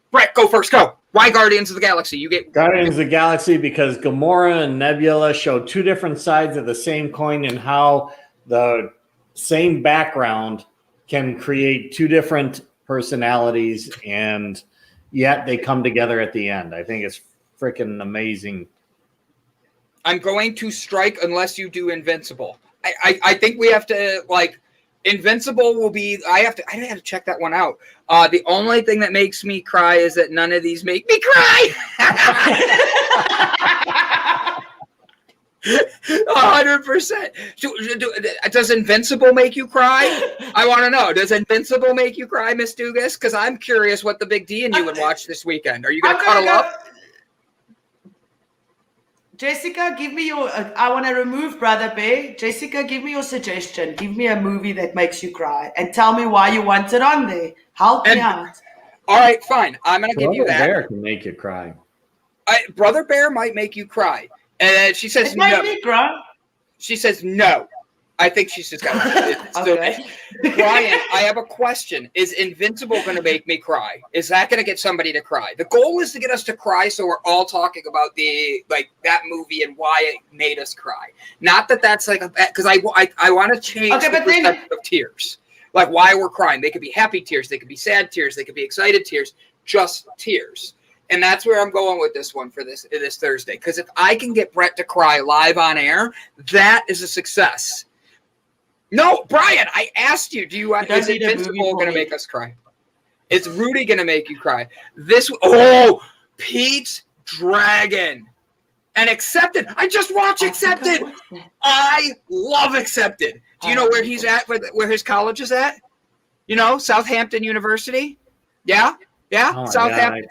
Brett, go first. Go. Why Guardians of the Galaxy? You get Guardians of the Galaxy because Gamora and Nebula show 2 different sides of the same coin, and how the same background can create 2 different personalities, and yet they come together at the end. I think it's freaking amazing. I'm going to strike unless you do Invincible. I think we have to, like, Invincible will be, I have to check that one out. The only thing that makes me cry is that none of these make me cry. 100%. Does Invincible make you cry? I want to know. Does Invincible make you cry, Miss Dugas? Because I'm curious what the big D and you would watch this weekend. Are you going to cuddle up? Jessica, give me your, I want to remove Brother Bear. Jessica, give me your suggestion. Give me a movie that makes you cry and tell me why you want it on there. Help me out. All right, fine. I'm going to give you that. Brother Bear can make you cry. Brother Bear might make you cry. And she says no. Me cry. She says no. I think she's just got it. Okay. Brian, I have a question. Is Invincible going to make me cry? Is that going to get somebody to cry? The goal is to get us to cry, so we're all talking about that movie and why it made us cry. Not that that's like a because I want to change the perspective of tears. Like why we're crying. They could be happy tears. They could be sad tears. They could be excited tears. Just tears. And that's where I'm going with this one for this Thursday. Because if I can get Brett to cry live on air, that is a success. No, Brian, I asked you, is Invincible going to make us cry? Is Rudy going to make you cry? Pete's Dragon. And Accepted. I just watched Accepted. I love Accepted. Do you know where he's at, where his college is at? You know, Southampton University? Yeah? Yeah? Southampton.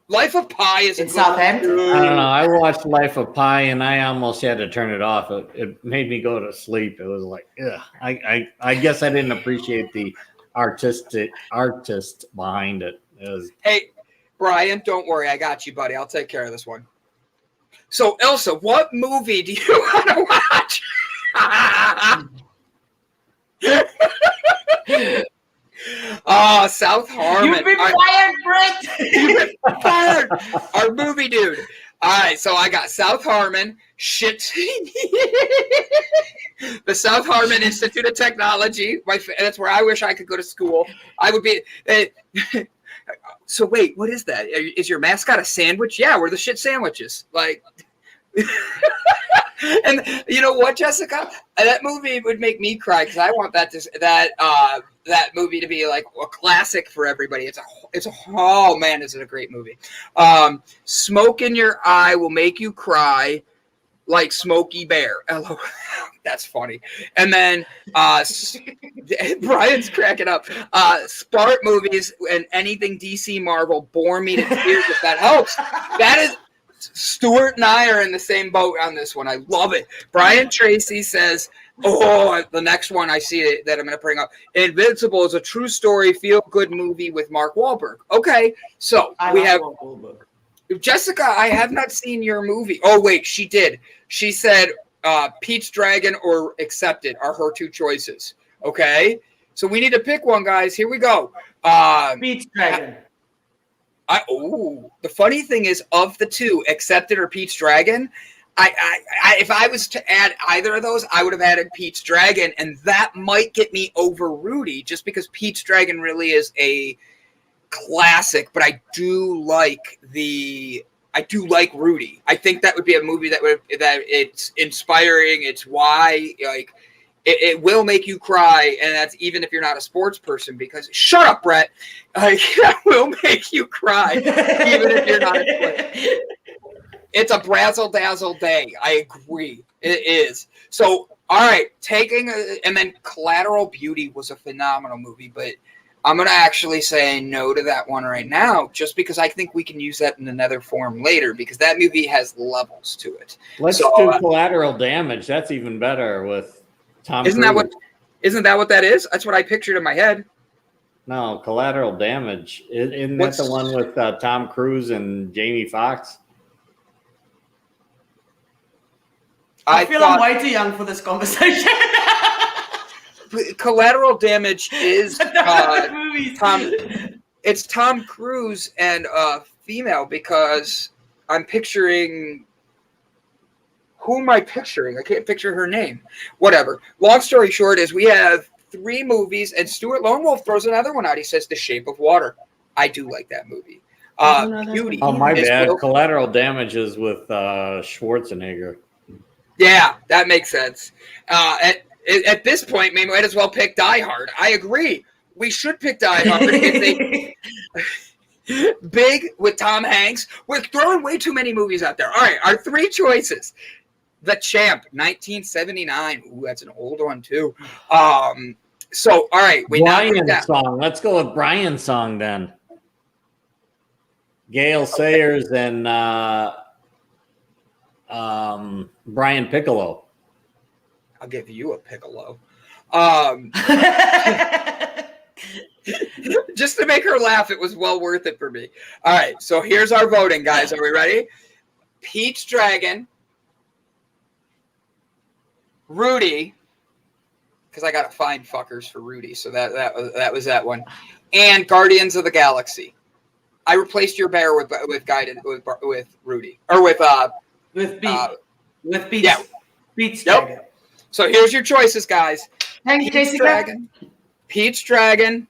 Life of Pi is in Southampton. I don't know. I watched Life of Pi and I almost had to turn it off. It made me go to sleep. It was like, ugh. I guess I didn't appreciate the artist behind it. Hey, Brian, don't worry. I got you, buddy. I'll take care of this one. So, Ilse, what movie do you want to watch? Oh, South Harmon. You've been fired, Brett. You've been fired. Our movie dude. All right, so I got South Harmon. Shit. The South Harmon Institute of Technology. That's where I wish I could go to school. I would be. So wait, what is that? Is your mascot a sandwich? Yeah, we're the shit sandwiches. Like. And you know what, Jessica? That movie would make me cry because I want that movie to be like a classic for everybody. Oh man, is it a great movie? Smoke in Your Eye will make you cry like Smokey Bear. LOL. That's funny. And then Brian's cracking up. Spark movies and anything DC Marvel bore me to tears if that helps. That is. Stuart and I are in the same boat on this one. I love it. Brian Tracy says, the next one I see it, that I'm going to bring up. Invincible is a true story, feel-good movie with Mark Wahlberg. Okay, so we have Jessica. I have not seen your movie. Oh, wait, she did. She said Pete's Dragon or Accepted are her 2 choices. Okay, so we need to pick one, guys. Here we go. Pete's Dragon. The funny thing is, of the 2, Accepted or Pete's Dragon, if I was to add either of those, I would have added Pete's Dragon, and that might get me over Rudy, just because Pete's Dragon really is a classic. But I do like Rudy. I think that would be a movie that it's inspiring. It's why It will make you cry, and that's even if you're not a sports person. Because shut up, Brett. That will make you cry, even if you're not a sports. It's a brazzle dazzle day. I agree, it is. So, all right, and then Collateral Beauty was a phenomenal movie, but I'm gonna actually say no to that one right now, just because I think we can use that in another form later, because that movie has levels to it. Let's do Collateral Damage. That's even better with. Tom Isn't Cruise. that what? Isn't that what that is? That's what I pictured in my head. No, Collateral Damage. Isn't that What's- the one with Tom Cruise and Jamie Foxx? I feel I'm way too young for this conversation. Collateral Damage is movies. It's Tom Cruise and female, because I'm picturing. Who am I picturing? I can't picture her name. Whatever. Long story short is we have 3 movies, and Stuart Lone Wolf throws another one out. He says The Shape of Water. I do like that movie. Beauty. Oh, my bad. Well, Collateral Damage is with Schwarzenegger. yeah, that makes sense. At this point, we might as well pick Die Hard. I agree. We should pick Die Hard. Big with Tom Hanks. We're throwing way too many movies out there. All right, our 3 choices. The Champ, 1979. Ooh, that's an old one too. So, all right, Brian's song. Let's go with Brian's song then. Gail Sayers and Brian Piccolo. I'll give you a Piccolo. Just to make her laugh, it was well worth it for me. All right, so here's our voting, guys. Are we ready? Pete's Dragon, Rudy, because I gotta find fuckers for Rudy, so that was that one, and Guardians of the Galaxy. I replaced your bear with Rudy, or with Pete. Yeah. Pete's Yep. Dragon. So here's your choices, guys. Thank you, Pete's Jessica. Dragon, Pete's Dragon,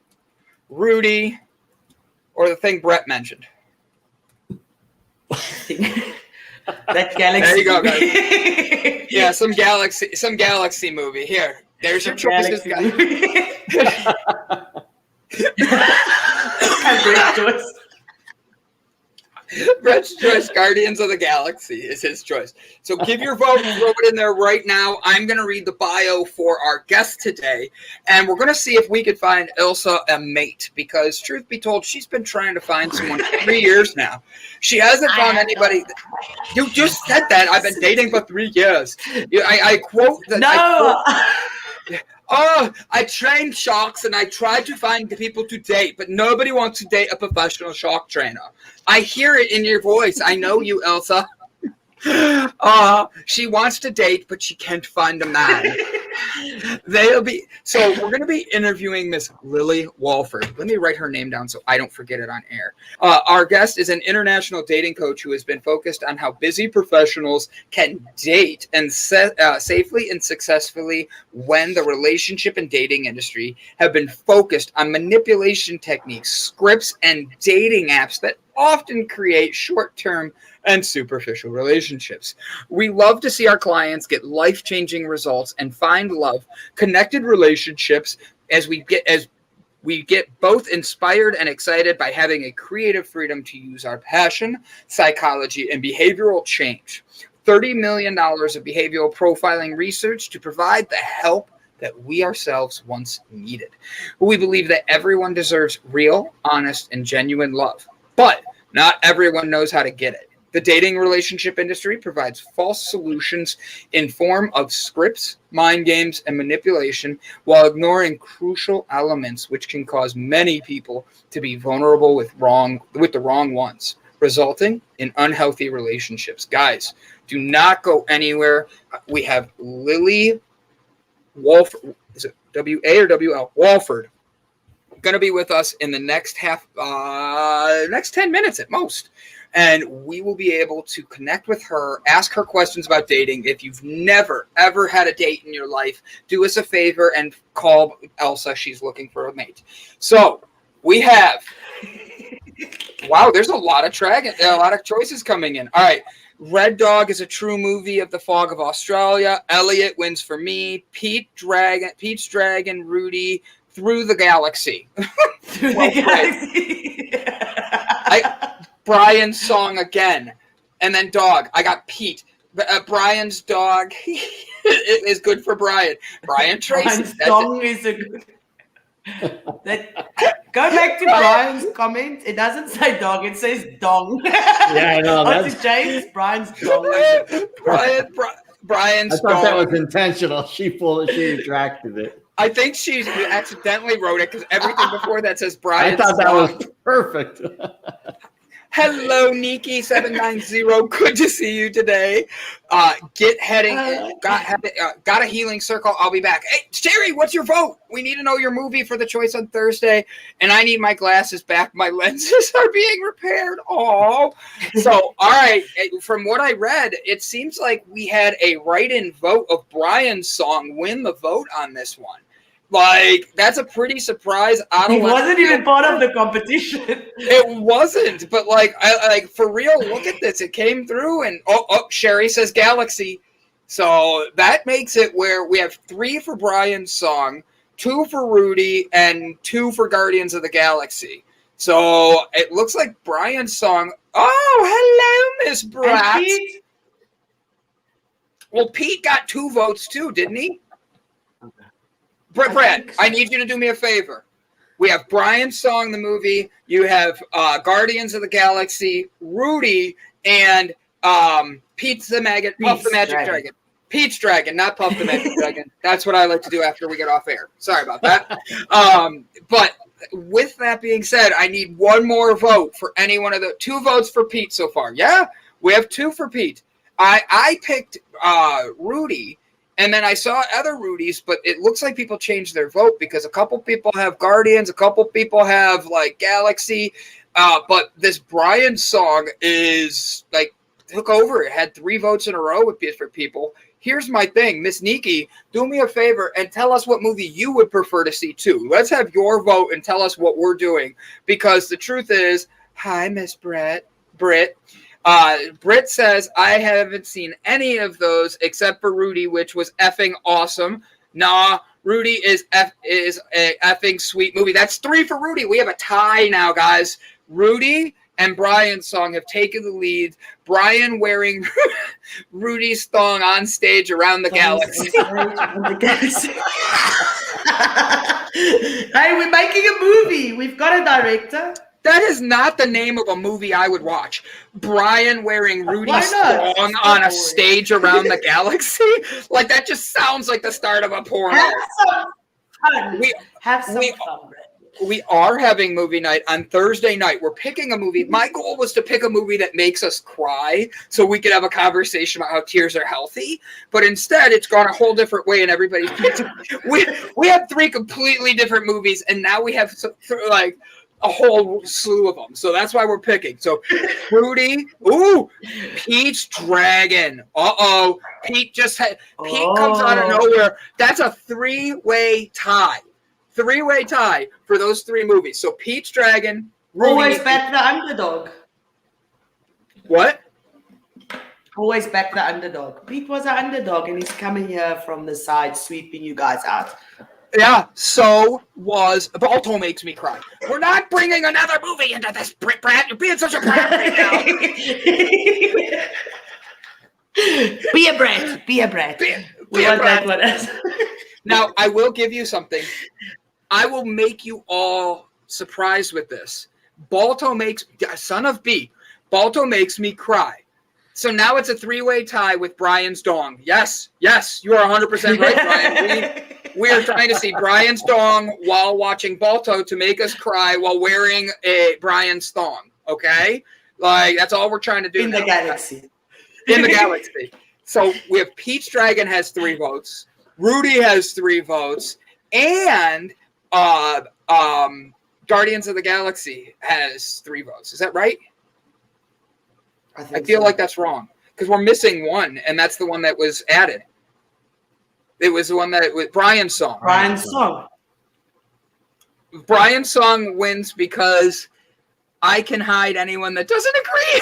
Rudy, or the thing Brett mentioned. That galaxy. There you go, guys. Yeah, some galaxy movie. Here, there's your choices, guys. Great choice. Brett's choice, Guardians of the Galaxy, is his choice. So give your vote, throw it in there right now. I'm going to read the bio for our guest today, and we're going to see if we could find Ilse a mate, because truth be told, she's been trying to find someone for 3 years now. She hasn't found anybody. You just said that. I've been dating for 3 years. I quote that. No. I train sharks and I try to find the people to date, but nobody wants to date a professional shark trainer. I hear it in your voice. I know you, Ilse. She wants to date, but she can't find a man. So we're going to be interviewing Miss Lily Walford. Let me write her name down so I don't forget it on air. Our guest is an international dating coach who has been focused on how busy professionals can date and safely and successfully when the relationship and dating industry have been focused on manipulation techniques, scripts, and dating apps that often create short-term and superficial relationships. We love to see our clients get life-changing results and find love, connected relationships as we get both inspired and excited by having a creative freedom to use our passion, psychology, and behavioral change. $30 million of behavioral profiling research to provide the help that we ourselves once needed. We believe that everyone deserves real, honest, and genuine love, but not everyone knows how to get it. The dating relationship industry provides false solutions in form of scripts, mind games, and manipulation while ignoring crucial elements which can cause many people to be vulnerable with the wrong ones, resulting in unhealthy relationships. Guys, do not go anywhere. We have Lily Walford. Is it W-A or W-L? Walford. Going to be with us in the next next 10 minutes at most. And we will be able to connect with her, ask her questions about dating. If you've never, ever had a date in your life, do us a favor and call Ilse. She's looking for a mate. So we have, wow, there's a lot of choices coming in. All right. Red Dog is a true movie of the fog of Australia. Elliot wins for me. Pete's Dragon, Rudy, Through the Galaxy. Through the Galaxy. Brian's song again. And then Dog. I got Pete. Brian's Dog is good for Brian. Brian Tracy. Brian's dong is a good... Go back to Brian's comment. It doesn't say dog. It says dong. Yeah, I know. That's James. Brian's dong. Brian's I thought Dog. that was intentional. She retracted it. I think she accidentally wrote it because everything before that says Brian. I thought that was perfect. Hello, Nikki790. Good to see you today. Get heading. Got a healing circle. I'll be back. Hey, Sherry, what's your vote? We need to know your movie for the choice on Thursday. And I need my glasses back. My lenses are being repaired. Oh, so all right. From what I read, it seems like we had a write-in vote of Brian's song win the vote on this one. Like, that's a pretty surprise. He wasn't even part of the competition. It wasn't, but like, for real, look at this. It came through, and Sherry says Galaxy. So that makes it where we have 3 for Brian's song, 2 for Rudy, and 2 for Guardians of the Galaxy. So it looks like Brian's song. Oh, hello, Miss Brat. Well, Pete got 2 votes too, didn't he? Brett, I need you to do me a favor. We have Brian's song, the movie. You have Guardians of the Galaxy, Rudy, and Puff the Magic Dragon. Peach Dragon, not Puff the Magic Dragon. That's what I like to do after we get off air. Sorry about that. But with that being said, I need 1 more vote for any one of the 2 votes for Pete so far. Yeah, we have 2 for Pete. I picked Rudy. And then I saw other Rudies, but it looks like people changed their vote because a couple people have Guardians, a couple people have like Galaxy. But this Brian song is like took over. It had 3 votes in a row with different people. Here's my thing, Miss Nikki, do me a favor and tell us what movie you would prefer to see too. Let's have your vote and tell us what we're doing. Because the truth is, hi, Miss Britt. Britt says, I haven't seen any of those except for Rudy, which was effing awesome. Nah, Rudy is a effing sweet movie. That's 3 for Rudy. We have a tie now, guys. Rudy and Brian's song have taken the lead. Brian wearing Rudy's thong on stage around the galaxy. Hey, we're making a movie. We've got a director. That is not the name of a movie I would watch. Brian wearing Rudy's song on a stage around the galaxy? Like, that just sounds like the start of a porno. Have some fun. We are having movie night on Thursday night. We're picking a movie. My goal was to pick a movie that makes us cry so we could have a conversation about how tears are healthy. But instead, it's gone a whole different way, and everybody's picked. We have 3 completely different movies, and now we have like a whole slew of them. So that's why we're picking. So Rudy, Peach Dragon. Pete comes out of nowhere. That's a 3-way tie. 3-way tie for those 3 movies. So Peach Dragon, Rudy. Always back the underdog. What? Always back the underdog. Pete was an underdog, and he's coming here from the side, sweeping you guys out. Yeah, so was Balto makes me cry. We're not bringing another movie into this, Brad. You're being such a brat right now. Be a brat. Be a brat. We want that one. Now, I will give you something. I will make you all surprised with this. Son of B, Balto makes me cry. So now it's a 3-way tie with Brian's dong. Yes, you are 100% right, Brian. We are trying to see Brian's dong while watching Balto to make us cry while wearing a Brian's thong. Okay? Like, that's all we're trying to do. In the galaxy. In the galaxy. So we have Peach Dragon has 3 votes. Rudy has 3 votes. And Guardians of the Galaxy has 3 votes. Is that right? I feel like that's wrong. Because we're missing one, and that's the one that was added. It was the one that was Brian's song. Brian's song wins because I can hide anyone that doesn't agree.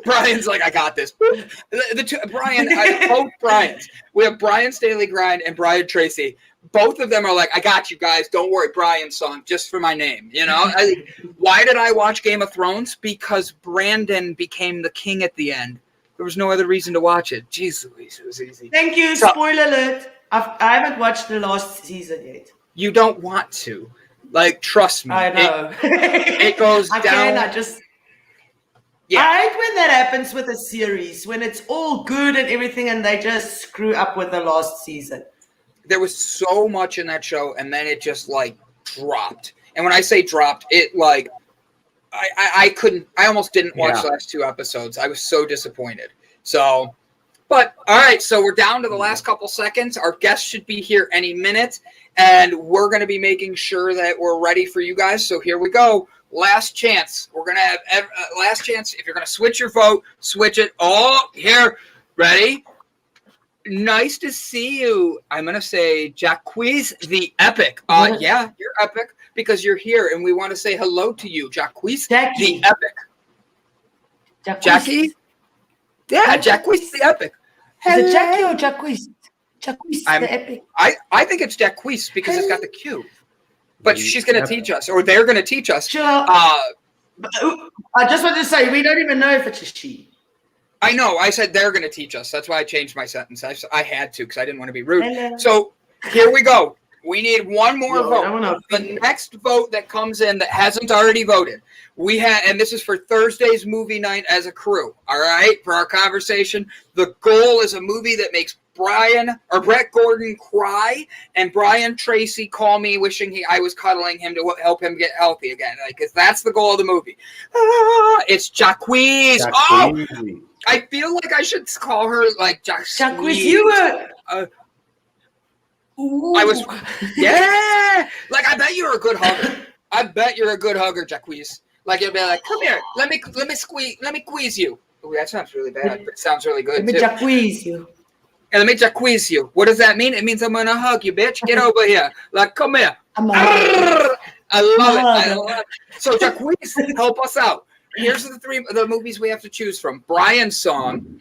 Brian's like, I got this. Both Brian's. We have Brian Staley Grind and Brian Tracy. Both of them are like, I got you guys. Don't worry, Brian's song, just for my name. You know, why did I watch Game of Thrones? Because Brandon became the king at the end. There was no other reason to watch it. Jeez Louise, it was easy. Thank you. Spoiler alert. I haven't watched the last season yet. You don't want to. Like, trust me. I know. It goes down. Yeah. I hate when that happens with a series, when it's all good and everything and they just screw up with the last season. There was so much in that show, and then it just like dropped. And when I say dropped, it like I couldn't. I almost didn't watch the last 2 episodes. I was so disappointed. So, but all right. So we're down to the last couple seconds. Our guest should be here any minute, and we're going to be making sure that we're ready for you guys. So here we go. Last chance. We're going to have last chance. If you're going to switch your vote, switch it. Oh, here. Ready? Nice to see you. I'm going to say Jacques the Epic. Yeah, you're epic because you're here, and we want to say hello to you, Jacques the Epic. Jackie? Yeah, Jacques the Epic. Is it Jackie or Jacques? Jacques the Epic. I think it's Jacques because it's got the Q. But she's going to teach us, or they're going to teach us. Sure. I just want to say, we don't even know if it's a she. I know. I said they're going to teach us. That's why I changed my sentence. I had to because I didn't want to be rude. Hello. So here we go. We need one more vote. The next vote that comes in that hasn't already voted, we have, and this is for Thursday's movie night as a crew. All right, for our conversation, the goal is a movie that makes Brett Gordon cry and Brian Tracy call me wishing I was cuddling him to help him get healthy again. Because that's the goal of the movie. It's Jacques. Oh, I feel like I should call her like Jacques. You were. I was, yeah. Like I bet you're a good hugger. I bet you're a good hugger, Jacques. Like you'll be like, come here, let me squeeze you. Oh, that sounds really bad, but it sounds really good. Let me Jacques you. And let me Jacques you. What does that mean? It means I'm gonna hug you, bitch. Get over here. Like, come here. I love it. So Jacques, help us out. Here's the movies we have to choose from. Brian's song.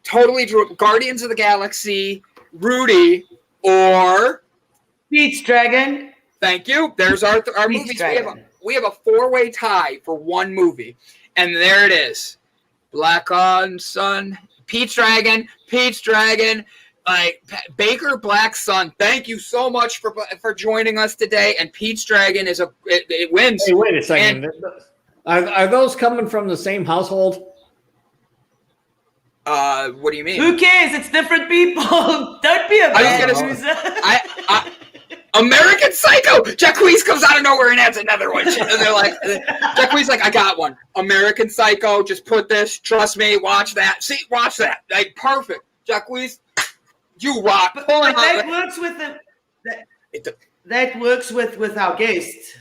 Totally Drew. Guardians of the Galaxy. Rudy or Pete's Dragon. Thank you. There's our movies. We have a 4-way tie for one movie, and there it is. Black on Sun, Pete's Dragon, Baker Black Sun. Thank you so much for joining us today. And Pete's Dragon it wins. Hey, wait a second. Are those coming from the same household? What do you mean? Who cares? It's different people. Don't be a bad loser. American Psycho. Jacques comes out of nowhere and adds another one. And they're like, Jacques like, I got one. American Psycho. Just put this. Trust me. Watch that. See, watch that. Like perfect. Jacques, you rock. But that works with that works with our guests.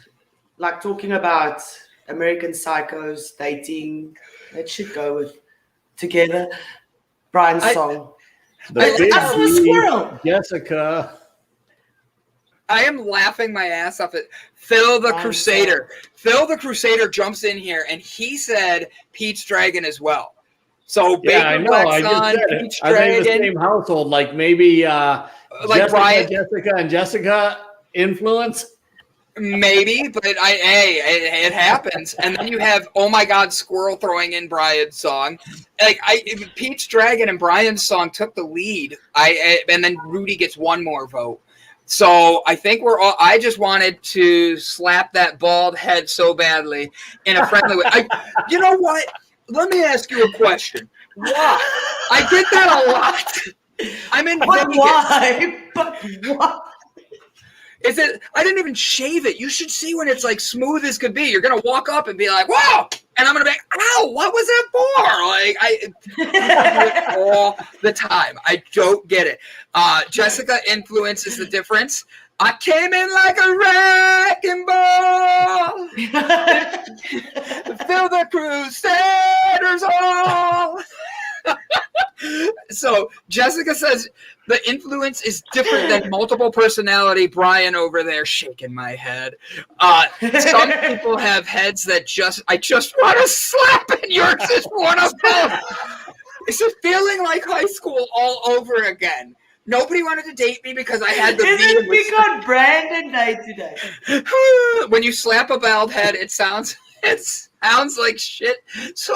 Like talking about American Psychos, dating. That should go with together. Brian's song. I saw a squirrel. Jessica. I am laughing my ass off at Phil the Crusader. Phil the Crusader jumps in here and he said Pete's Dragon as well. So I know. I just said it. Are they the same household? Like maybe like Jessica and Jessica influence? Maybe, but it happens. And then you have Oh My God Squirrel throwing in Brian's song. Like Pete's Dragon and Brian's song took the lead. And then Rudy gets one more vote. So I think I just wanted to slap that bald head so badly in a friendly way. You know what? Let me ask you a question. Why? I did that a lot. I'm in Vegas. Why? But why? Is it? I didn't even shave it. You should see when it's like smooth as could be. You're gonna walk up and be like, "Whoa!" And I'm gonna be like, "Ow! What was that for?" Like I do it all the time. I don't get it. Jessica influences the difference. I came in like a wrecking ball. Fill the Crusaders all. So Jessica says the influence is different than multiple personality. Brian over there shaking my head. Some people have heads that I just want to slap, and yours is one of them. It's a feeling like high school all over again. Nobody wanted to date me because I had the Isn't we got Brandon Day today? When you slap a bald head, it sounds like shit. So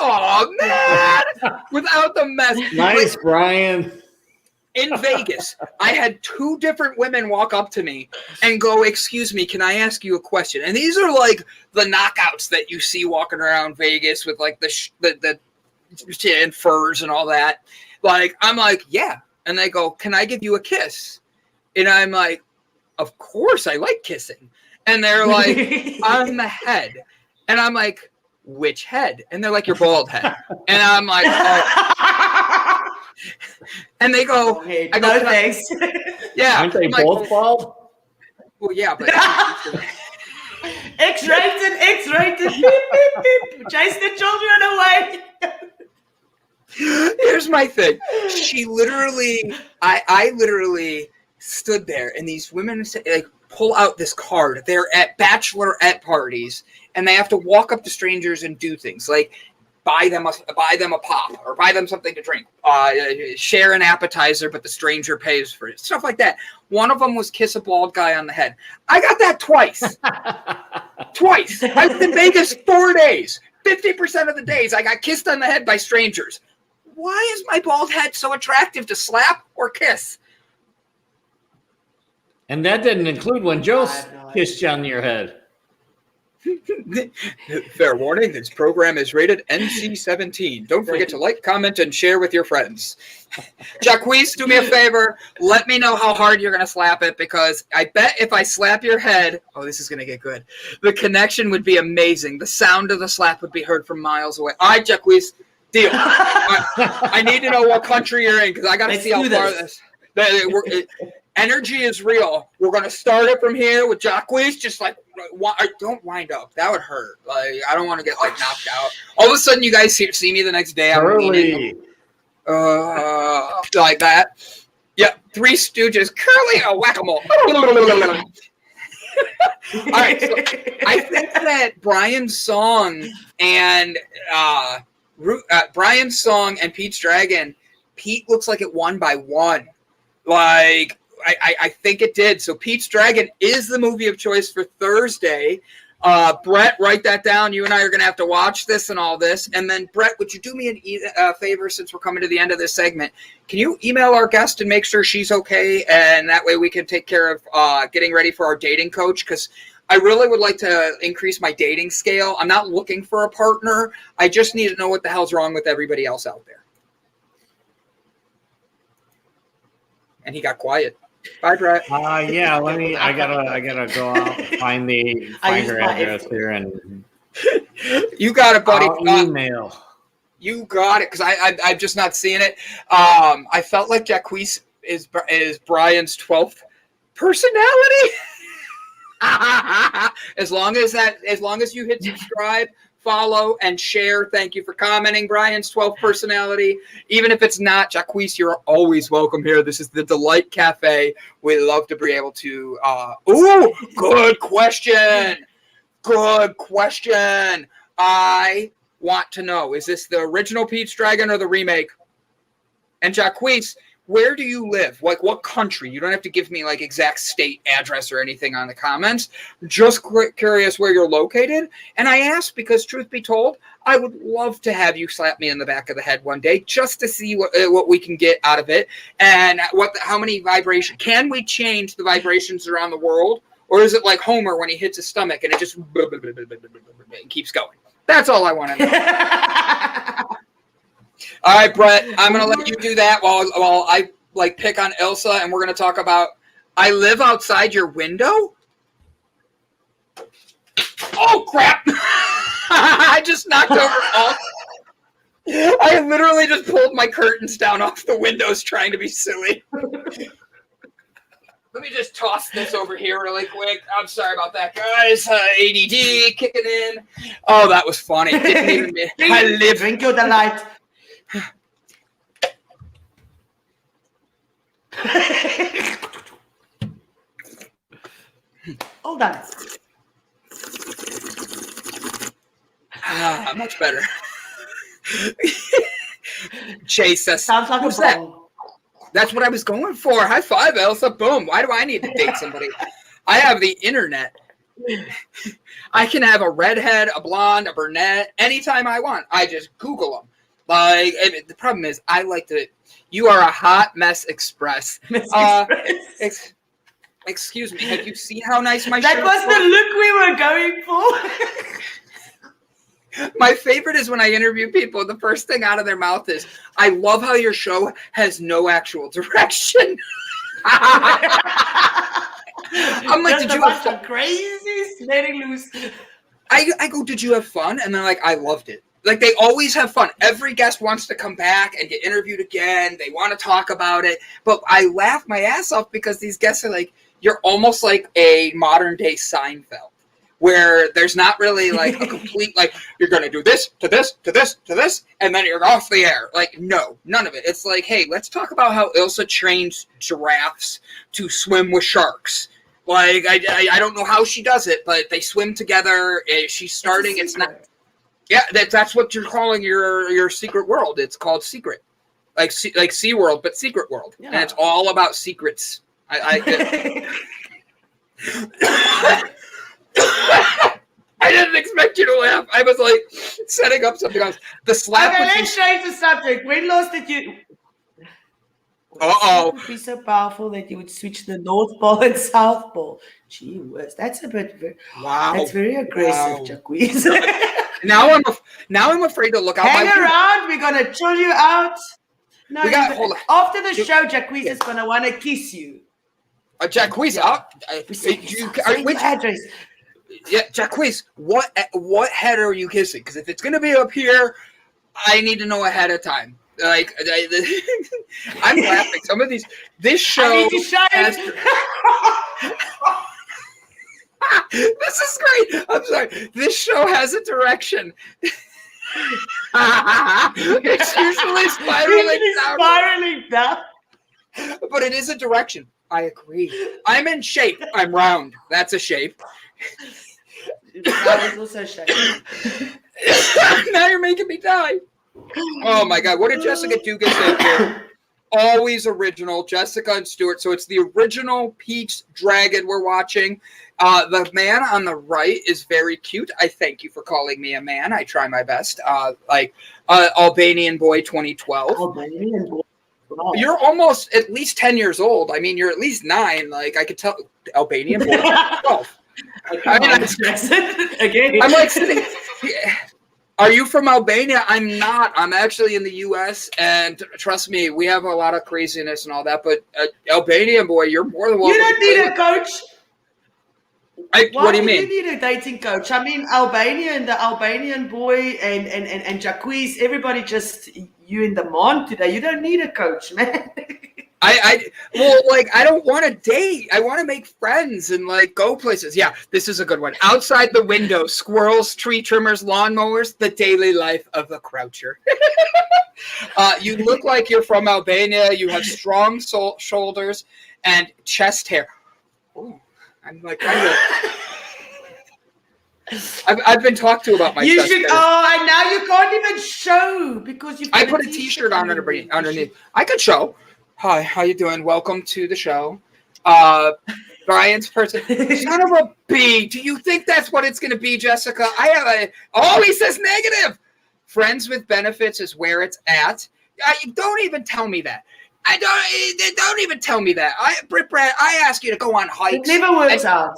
mad without the mess. Nice, Brian. in Vegas, I had 2 different women walk up to me and go, "Excuse me, can I ask you a question?" And these are like the knockouts that you see walking around Vegas with like the and furs and all that. Like, I'm like, "Yeah." And they go, "Can I give you a kiss?" And I'm like, "Of course, I like kissing." And they're like, "On the head." And I'm like, "Which head?" And they're like, "Your bald head." And I'm like, "Oh." And they go, Okay, I go, no thanks. "Yeah." Aren't they I'm like, both bald? "Well, yeah, but." X-rated, beep, beep, beep. Chase the children away. Here's my thing. She literally, I literally stood there, and these women like pull out this card. They're at bachelorette parties, and they have to walk up to strangers and do things like buy them a pop or buy them something to drink, share an appetizer, but the stranger pays for it, stuff like that. One of them was kiss a bald guy on the head. I got that twice. Twice. I was in Vegas 4 days. 50% of the days I got kissed on the head by strangers. Why is my bald head so attractive to slap or kiss? And that didn't include when Joe kissed you on your head. Fair warning, this program is rated NC-17. Don't forget to like, comment, and share with your friends. Jacquees, do me a favor. Let me know how hard you're going to slap it, because I bet if I slap your head, oh, this is going to get good. The connection would be amazing. The sound of the slap would be heard from miles away. All right, Jacquees, deal. I need to know what country you're in, because I got to see how far this. Energy is real. We're going to start it from here with Jacquees. Just like, don't wind up. That would hurt. Like, I don't want to get like knocked out. All of a sudden, you guys see me the next day. I'm leaning, like that. Yeah, Three Stooges, curly a whack-a-mole. All right, so I think that Brian's song and Pete's Dragon, Pete looks like it won by 1. Like, I think it did. So Pete's Dragon is the movie of choice for Thursday. Brett, write that down. You and I are going to have to watch this and all this. And then, Brett, would you do me a favor, since we're coming to the end of this segment? Can you email our guest and make sure she's okay? And that way we can take care of getting ready for our dating coach, because I really would like to increase my dating scale. I'm not looking for a partner. I just need to know what the hell's wrong with everybody else out there. And he got quiet. Bye, Brett. Yeah, I gotta go out and find her address here, and you got it, buddy. I'll email. You got it, because I'm just not seeing it. I felt like Jacquees is Brian's 12th personality. As long as you hit subscribe, follow, and share. Thank you for commenting. Brian's 12th personality. Even if it's not Jacquees, you're always welcome here. This is the Delight Cafe. We love to be able to. Good question. Good question. I want to know: is this the original Pete's Dragon or the remake? And Jacquees, where do you live? Like, what country? You don't have to give me like exact state address or anything on the comments. Just curious where you're located. And I ask because, truth be told, I would love to have you slap me in the back of the head one day, just to see what we can get out of it, and how many vibrations. Can we change the vibrations around the world, or is it like Homer when he hits his stomach and it just keeps going? That's all I want to know. All right, Brett, I'm going to let you do that while I pick on Ilse, and we're going to talk about I live outside your window? Oh, crap. I just knocked over all. I literally just pulled my curtains down off the windows trying to be silly. Let me just toss this over here really quick. I'm sorry about that, guys. ADD kicking in. Oh, that was funny. Drink your delight. All done. Much better. Chase says, sounds like a bong. That's what I was going for. High five, Elsa. Boom. Why do I need to date somebody? I have the internet. I can have a redhead, a blonde, a brunette, anytime I want. I just Google them. Like, the problem is, I like to You are a hot mess express. Miss Express. Excuse me. Have you seen how nice my That shirt was the look we were going for. My favorite is when I interview people, the first thing out of their mouth is, I love how your show has no actual direction. I'm like, Just did a you have bunch fun? of crazies letting loose. I go, did you have fun? And they're like, I loved it. Like, they always have fun. Every guest wants to come back and get interviewed again. They want to talk about it. But I laugh my ass off because these guests are like, you're almost like a modern day Seinfeld, where there's not really like a complete, like, you're going to do this, to this, to this, to this, and then you're off the air. Like, no, none of it. It's like, hey, let's talk about how Ilse trains giraffes to swim with sharks. Like, I don't know how she does it, but they swim together. She's starting. It's not. Yeah, that's what you're calling your secret world. It's called Secret, like SeaWorld, but Secret World, and it's all about secrets. I didn't expect you to laugh. I was like setting up something else. The slap. Okay, let's change the subject. When last did you? Uh-oh. It would be so powerful that you would switch the North Pole and South Pole. Gee whiz, that's a bit. Wow. That's very aggressive, Jacquees. Now I'm afraid to look out. Hang around. We're gonna chill you out. No, hold on. after the show, Jacquees is gonna want to kiss you. Jacquees, which address? Yeah, Jacquees, what head are you kissing? Because if it's gonna be up here, I need to know ahead of time. Like, I'm laughing. Some of this show. I need to shine. This is great. I'm sorry. This show has a direction. It's usually spiraling down. But it is a direction. I agree. I'm in shape. I'm round. That's a shape. That was also shape. Now you're making me die. Oh my God. What did Jessica Dugan say here? Always original. Jessica and Stuart. So it's the original Peach Dragon we're watching. The man on the right is very cute. I thank you for calling me a man. I try my best. Albanian Boy 2012. Albanian Boy. Wow. You're almost at least 10 years old. I mean, you're at least 9. Like, I could tell. Albanian Boy 12. Again. I'm like sitting. Yeah. Are you from Albania? I'm not. I'm actually in the U.S. And trust me, we have a lot of craziness and all that. But Albanian Boy, you're more than welcome. You don't need a coach. What do you mean? You need a dating coach. I mean, Albania and the Albanian Boy and Jacquees, everybody just you in demand today. You don't need a coach, man. I don't want to date. I want to make friends and like go places. Yeah, this is a good one. Outside the window, squirrels, tree trimmers, lawnmowers, the daily life of a croucher. You look like you're from Albania. You have strong shoulders and chest hair. Ooh, I'm like, I've been talked to about my chest hair. And now you can't even show because you. I put a T-shirt on underneath. I could show. Hi, how you doing? Welcome to the show. Brian's person. Son of a B. Do you think that's what it's going to be, Jessica? He says negative. Friends with benefits is where it's at. Don't even tell me that. Don't even tell me that. Brad, I ask you to go on hikes. It never works out.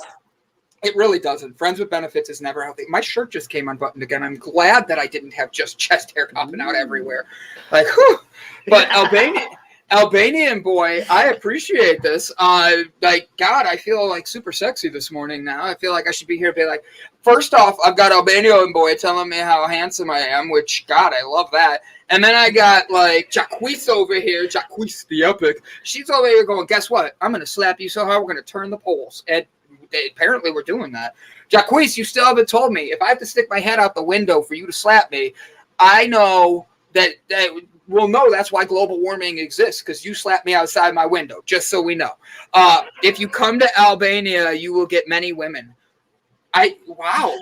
It really doesn't. Friends with benefits is never healthy. My shirt just came unbuttoned again. I'm glad that I didn't have just chest hair popping out everywhere. Like, whew. But Albanian Boy, I appreciate this. God, I feel like super sexy this morning now. I feel like I should be here and be like, first off, I've got Albanian Boy telling me how handsome I am, which, God, I love that. And then I got, like, Jacquees over here, Jacquees the Epic. She's over here going, guess what? I'm going to slap you so hard, we're going to turn the poles. And apparently we're doing that. Jacquees, you still haven't told me. If I have to stick my head out the window for you to slap me, I know that we'll know that's why global warming exists, because you slapped me outside my window, just so we know. If you come to Albania, you will get many women. Wow.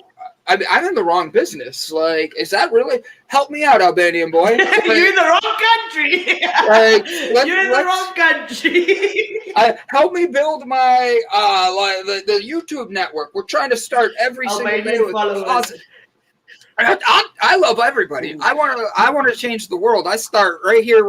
I'm in the wrong business. Like, is that really? Help me out, Albanian Boy. Like, you're in the wrong country. You're in the wrong country. Help me build my the YouTube network. We're trying to start every single day with positive. I love everybody. I want to change the world. I start right here,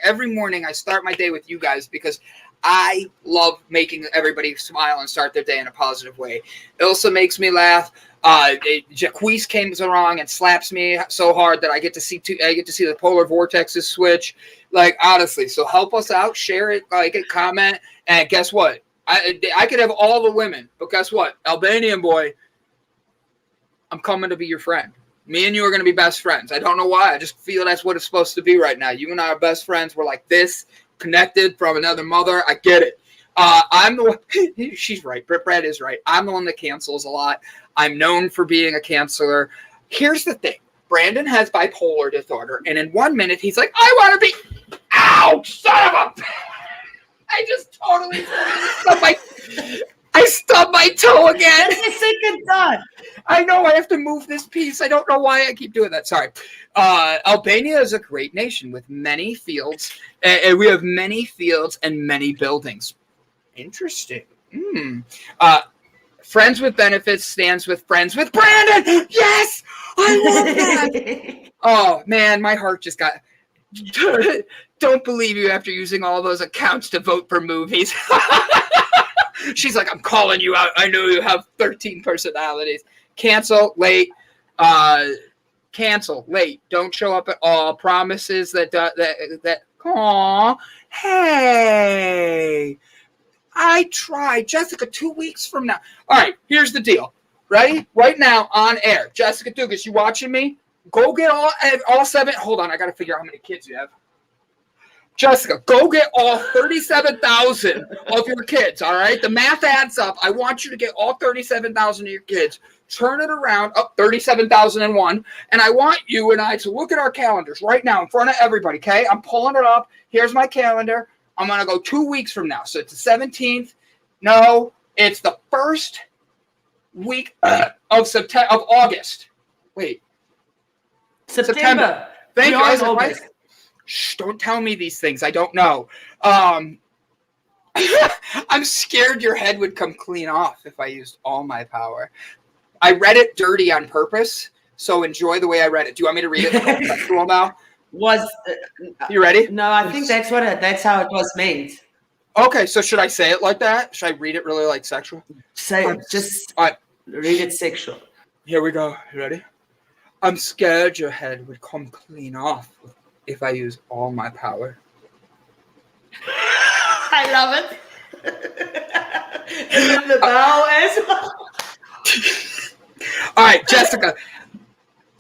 every morning. I start my day with you guys because I love making everybody smile and start their day in a positive way. Ilse makes me laugh. Jacquees comes along and slaps me so hard that I get to see the polar vortexes switch. Like, honestly, so help us out, share it, like it, comment, and guess what? I could have all the women, but guess what? Albanian boy, I'm coming to be your friend. Me and you are going to be best friends. I don't know why. I just feel that's what it's supposed to be right now. You and I are best friends. We're like this, connected from another mother. I get it. I'm the one. She's right. Brad is right. I'm the one that cancels a lot. I'm known for being a canceler. Here's the thing. Brandon has bipolar disorder, and in 1 minute, he's like, I want to be. Ow, son of a. I just totally stubbed my toe again. It's the second time. I know I have to move this piece. I don't know why I keep doing that. Sorry. Albania is a great nation with many fields. And we have many fields and many buildings. Interesting. Friends with benefits stands with friends with Brandon. Yes, I love that. Oh man, my heart just got. Don't believe you after using all those accounts to vote for movies. She's like, I'm calling you out. I know you have 13 personalities. Cancel late. Cancel late. Don't show up at all. Promises that. Aw, hey. I tried. Jessica, 2 weeks from now. All right, here's the deal. Ready? Right now, on air. Jessica Dugas, you watching me? Go get all 7. Hold on, I got to figure out how many kids you have. Jessica, go get all 37,000 of your kids, all right? The math adds up. I want you to get all 37,000 of your kids. Turn it around, up 37,001, and I want you and I to look at our calendars right now in front of everybody, okay? I'm pulling it up. Here's my calendar. I'm going to go 2 weeks from now. So it's the 17th. No, it's the first week of August. Wait. September. Thank you. August. Shh, don't tell me these things. I don't know. I'm scared your head would come clean off if I used all my power. I read it dirty on purpose, so enjoy the way I read it. Do you want me to read it sexual now? You ready? No, I think that's how it was meant. Okay, so should I say it like that? Should I read it really like sexual? Read it sexual. Here we go. You ready? I'm scared your head would come clean off if I use all my power. I love it. And then the bow as well. All right, Jessica.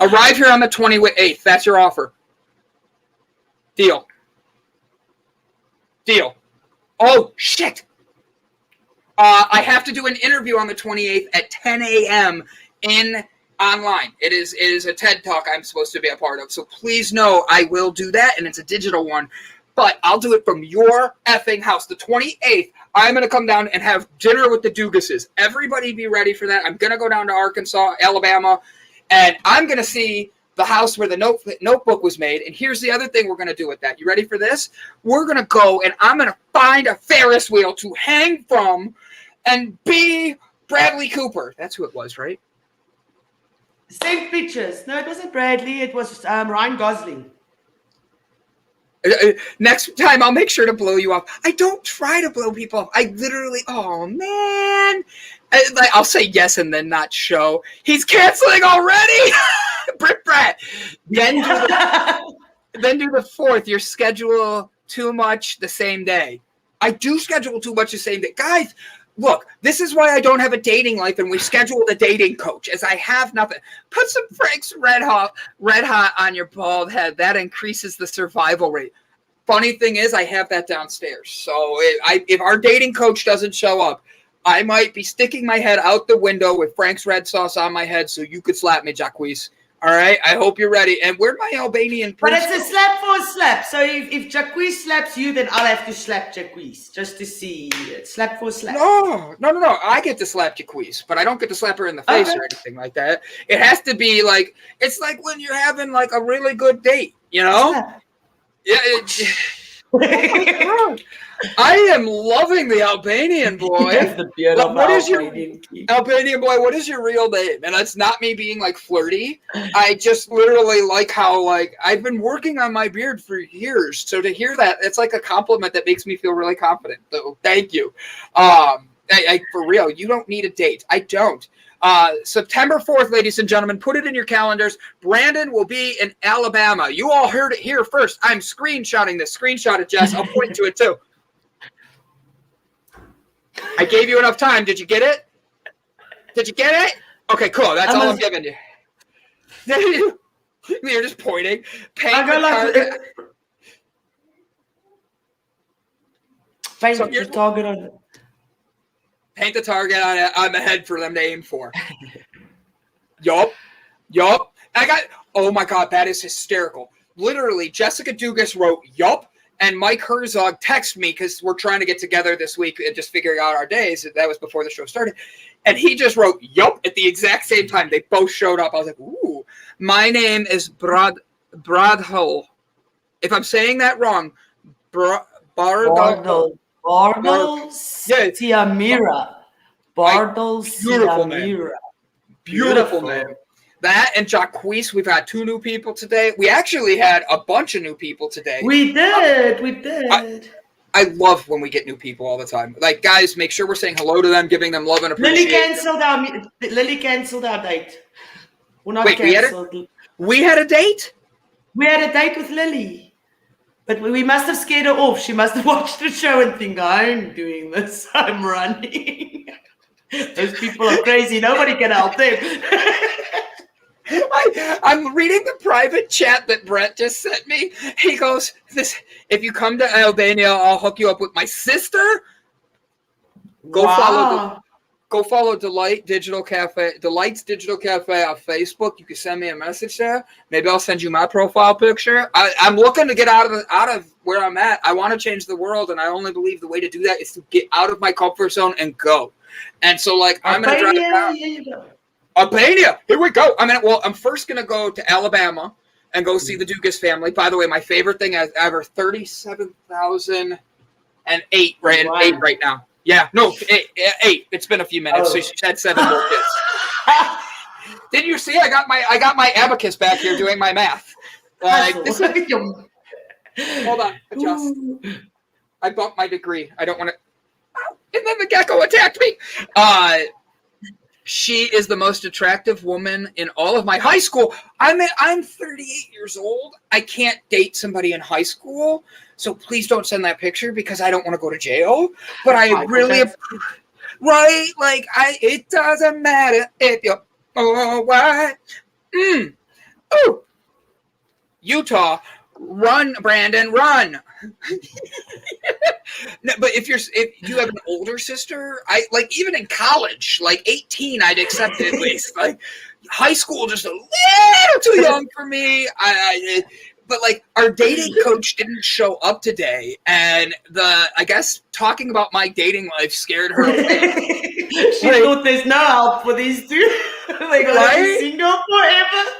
Arrive here on the 28th. That's your offer. Deal. Oh, shit. I have to do an interview on the 28th at 10 a.m. online. It is a TED Talk I'm supposed to be a part of. So please know I will do that, and it's a digital one. But I'll do it from your effing house. The 28th, I'm going to come down and have dinner with the Dugases. Everybody be ready for that. I'm going to go down to Arkansas, Alabama, and I'm going to see the house where the notebook was made. And here's the other thing we're going to do with that. You ready for this? We're going to go, and I'm going to find a Ferris wheel to hang from and be Bradley Cooper. That's who it was, right? Same pictures. No, it wasn't Bradley. It was Ryan Gosling. Next time, I'll make sure to blow you off. I don't try to blow people off. I literally, oh, man. I'll say yes and then not show. He's canceling already. Brett. Then do the 4th. Your schedule too much the same day. I do schedule too much the same day. Guys, look, this is why I don't have a dating life, and we scheduled a dating coach, as I have nothing. Put some Frank's Red Hot on your bald head. That increases the survival rate. Funny thing is, I have that downstairs. So if our dating coach doesn't show up, I might be sticking my head out the window with Frank's red sauce on my head so you could slap me, Jacquees. All right? I hope you're ready. And where'd my Albanian prince But it's a slap for a slap. So if Jacquees slaps you, then I'll have to slap Jacquees just to see. Slap for a slap. No. I get to slap Jacquees, but I don't get to slap her in the face or anything like that. It has to be like, it's like when you're having like a really good date, you know? Yeah. Oh my God. I am loving the Albanian boy. Yes, the beard of What is your Albanian king. Albanian boy? What is your real name? And it's not me being like flirty. I just literally like how like I've been working on my beard for years. So to hear that, it's like a compliment that makes me feel really confident. So thank you. For real, you don't need a date. I don't. September 4th, ladies and gentlemen, put it in your calendars. Brandon will be in Alabama. You all heard it here first. I'm screenshotting this. Screenshot it, Jess. I'll point to it too. I gave you enough time. Did you get it? Did you get it? Okay, cool. That's all I'm giving you. You're just pointing. Paint the target on it. Paint the target on the head for them to aim for. Yup. Oh my God, that is hysterical. Literally, Jessica Dugas wrote yup, and Mike Herzog texted me because we're trying to get together this week and just figuring out our days. That was before the show started. And he just wrote yup at the exact same time. They both showed up. I was like, ooh. My name is Bradhull. If I'm saying that wrong, Bardal Siamira. Bardal Siamira. Beautiful name. That and Jacquees, we've had 2 new people today. We actually had a bunch of new people today. We did. I love when we get new people all the time. Like, guys, make sure we're saying hello to them, giving them love and appreciation. Lily cancelled our date. We're not Wait, cancelled. We had a date? We had a date with Lily. But we must have scared her off. She must have watched the show and think, I'm doing this. I'm running. Those people are crazy. Nobody can help them. I'm reading the private chat that Brett just sent me. He goes, if you come to Albania, I'll hook you up with my sister. Go follow Delight's Digital Cafe on Facebook. You can send me a message there. Maybe I'll send you my profile picture. I'm looking to get out of where I'm at. I want to change the world, and I only believe the way to do that is to get out of my comfort zone and go. And so, like, I'm going to drive down. Albania, here we go. I'm first going to go to Alabama and go see the Dugas family. By the way, my favorite thing ever, 37,008 right now. Yeah, no, 8. It's been a few minutes, so she's had 7 more kids. Didn't you see? I got my abacus back here doing my math. Hold on, adjust. I bumped my degree. I don't want to. And then the gecko attacked me. She is the most attractive woman in all of my high school. I'm 38 years old. I can't date somebody in high school, so please don't send that picture because I don't want to go to jail. But I really, right? Like it doesn't matter if you're what. Oh, Utah, run, Brandon, run. No, but if you have an older sister, even in college, like 18, I'd accept it at least. Like high school, just a little too young for me. But like our dating coach didn't show up today, and I guess talking about my dating life scared her away. She thought there's no help for these two. They're gonna be single forever.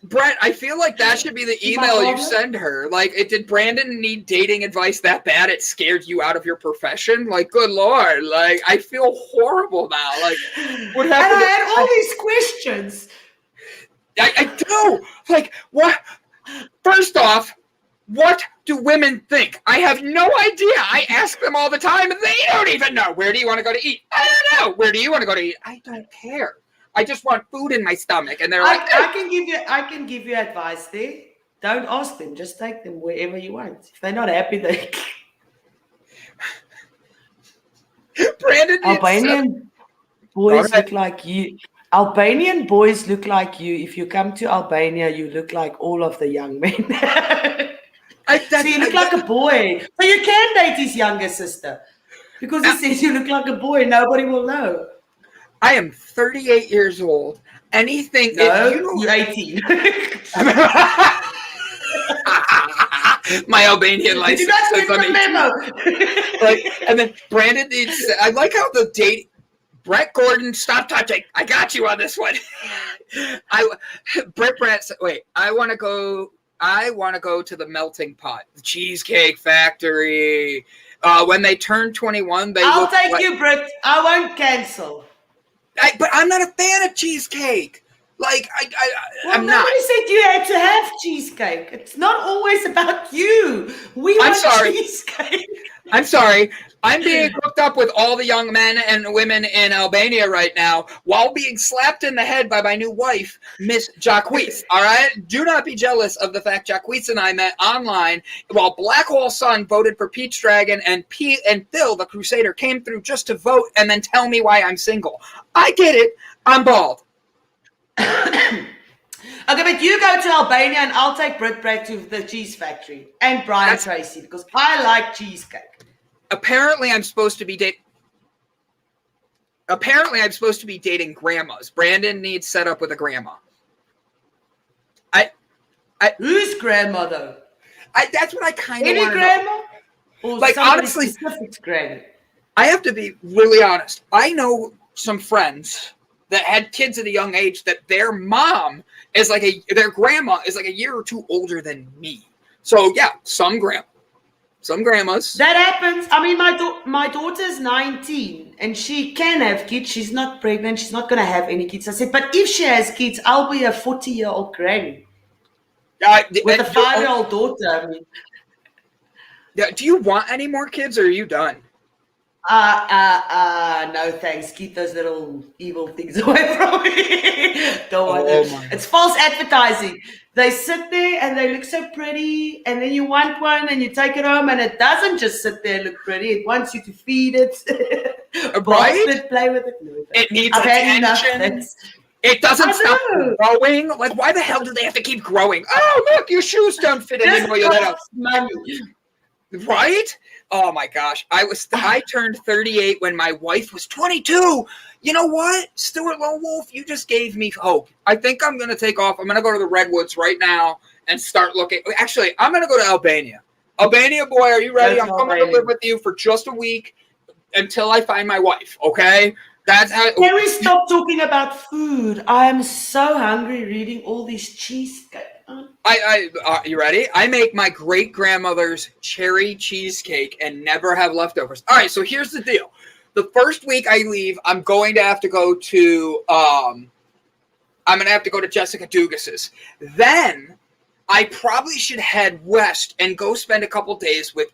Brett, I feel like that should be the email you send her. Like, did Brandon need dating advice that bad it scared you out of your profession? Like, good Lord. Like, I feel horrible now. Like, what happened? And I had all these questions. I do. Like, what? First off, what do women think? I have no idea. I ask them all the time, and they don't even know. Where do you want to go to eat? I don't know. Where do you want to go to eat? I don't care. I just want food in my stomach, and they're like, I can give you advice there. Don't ask them. Just take them wherever you want. If they're not happy, they. Brandon, Albanian boys look like you. Albanian boys look like you. If you come to Albania, you look like all of the young men. So you look like a boy. So you can date his younger sister because he says you look like a boy. Nobody will know. I am 38 years old. Anything? You're 18. My Albanian license. You guys get the memo. And then Brandon needs. I like how the date. Brett Gordon, stop touching. I got you on this one. Brett said, wait. I want to go I want to go to the melting pot, the Cheesecake Factory. When they turn 21, I'll take you, Britt. I won't cancel. But I'm not a fan of cheesecake. Like, I'm not. Nobody said you had to have cheesecake. It's not always about you. We want cheesecake. I'm sorry. I'm being hooked up with all the young men and women in Albania right now while being slapped in the head by my new wife, Miss Jacquees. All right? Do not be jealous of the fact Jacquees and I met online while Black Hole Sun voted for Peach Dragon and Phil, the Crusader, came through just to vote and then tell me why I'm single. I get it. I'm bald. Okay, but you go to Albania and I'll take Britt to the cheese factory and Brian Tracy because I like cheesecake. Apparently, I'm supposed to be dating grandmas. Brandon needs set up with a grandma. Whose grandma though? That's what I kind of want to know. Any grandma? Or like honestly, specific grandma? I have to be really honest. I know some friends that had kids at a young age that their mom is their grandma is like a year or two older than me. So yeah, some grandmas. That happens. I mean, my daughter's 19 and she can have kids. She's not pregnant. She's not going to have any kids. I said, but if she has kids, I'll be a 40-year-old granny with a 5-year-old daughter. I mean, do you want any more kids or are you done? No thanks. Keep those little evil things away from me. Don't want them. It's false advertising. They sit there and they look so pretty, and then you want one and you take it home, and it doesn't just sit there and look pretty. It wants you to feed it, right? Play with it. No, it needs attention. It doesn't stop growing. Like, why the hell do they have to keep growing? Oh, look, your shoes don't fit anymore. You let out money. Right? Oh my gosh. I turned 38 when my wife was 22. You know what? Stuart Lone Wolf, you just gave me hope. I think I'm going to take off. I'm going to go to the Redwoods right now and start looking. Actually, I'm going to go to Albania. Albania, boy, are you ready? I'm coming to live with you for just a week until I find my wife, okay? That's how. Can we stop talking about food? I'm so hungry reading all these cheesecake. You ready? I make my great-grandmother's cherry cheesecake and never have leftovers. All right, so here's the deal. The first week I leave, I'm going to have to go to Jessica Dugas's. Then I probably should head west and go spend a couple days with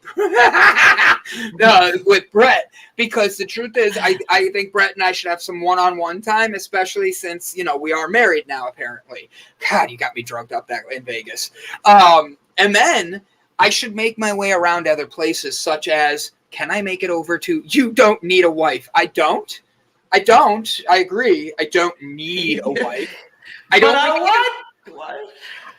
Brett, because the truth is I think Brett and I should have some one-on-one time, especially since, we are married now, apparently. God, you got me drugged up back in Vegas. And then I should make my way around other places, such as, can I make it over to You Don't Need a Wife? I don't. I agree. I don't need a wife.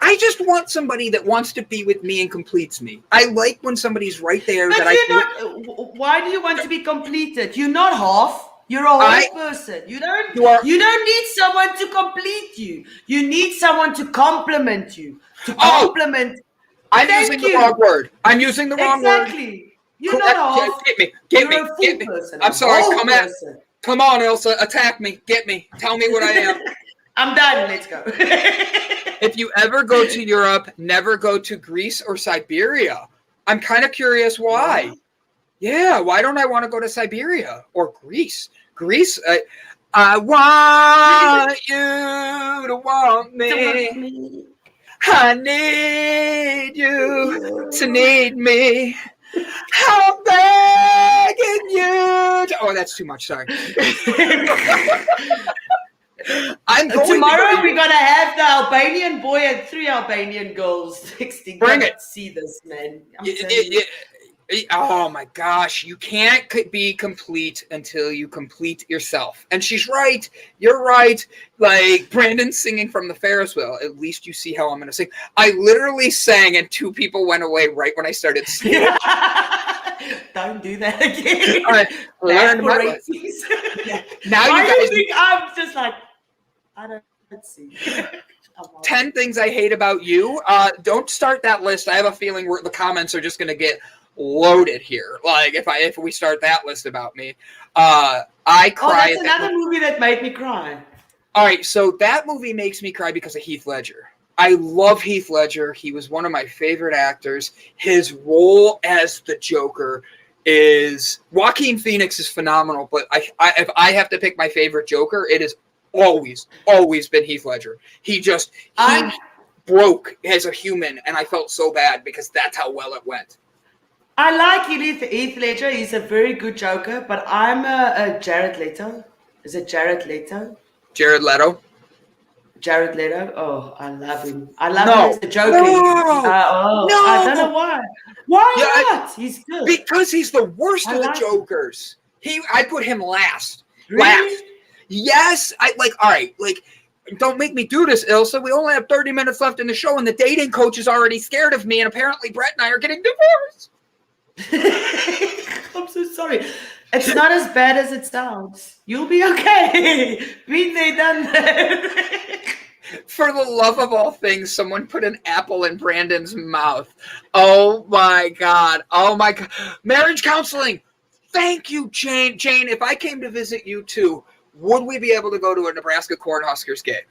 I just want somebody that wants to be with me and completes me. I like when somebody's right there. Why do you want to be completed? You're not half. You're a whole person. You don't need someone to complete you. You need someone to complement you. I'm using the wrong word. Exactly. You're not half. Get me. I'm sorry. Come on, Ilse. Attack me. Get me. Tell me what I am. I'm done. Let's go. If you ever go to Europe, never go to Greece or Siberia. I'm kind of curious why. Yeah, why don't I want to go to Siberia or Greece? I want you to want me. I need you to need me. I'm begging you to... Oh, that's too much. Sorry. Tomorrow we're gonna have the Albanian boy and 3 Albanian girls texting. Bring it. See this, man. Oh my gosh, you can't be complete until you complete yourself. And she's right. You're right. Like Brandon singing from the Ferris wheel. At least you see how I'm gonna sing. I literally sang and 2 people went away right when I started singing. Don't do that again. All right, learn my lesson. Now you guys think I'm just like, I don't see. 10 things I hate about you. Don't start that list. I have a feeling the comments are just going to get loaded here. Like if we start that list about me, I cry. That's another movie that made me cry. All right, so that movie makes me cry because of Heath Ledger. I love Heath Ledger. He was one of my favorite actors. His role as the Joker is Joaquin Phoenix is phenomenal, but if I have to pick my favorite Joker, it has always been Heath Ledger. He broke as a human, and I felt so bad because that's how well it went. I like Heath Ledger. He's a very good Joker, but I'm a Jared Leto. Is it Jared Leto? Jared Leto. Jared Leto. Oh, I love him. I love him as the Joker. No. I don't know why. Why not? He's good. Because he's the worst of the Jokers. I put him last. Really? Last. Yes. All right. Don't make me do this, Ilse. We only have 30 minutes left in the show, and the dating coach is already scared of me, and apparently Brett and I are getting divorced. I'm so sorry. It's not as bad as it sounds. You'll be okay. Been there, done that. For the love of all things, someone put an apple in Brandon's mouth. Oh my God. Oh my God. Marriage counseling. Thank you, Jane. Jane, if I came to visit you too, would we be able to go to a Nebraska Cornhuskers game?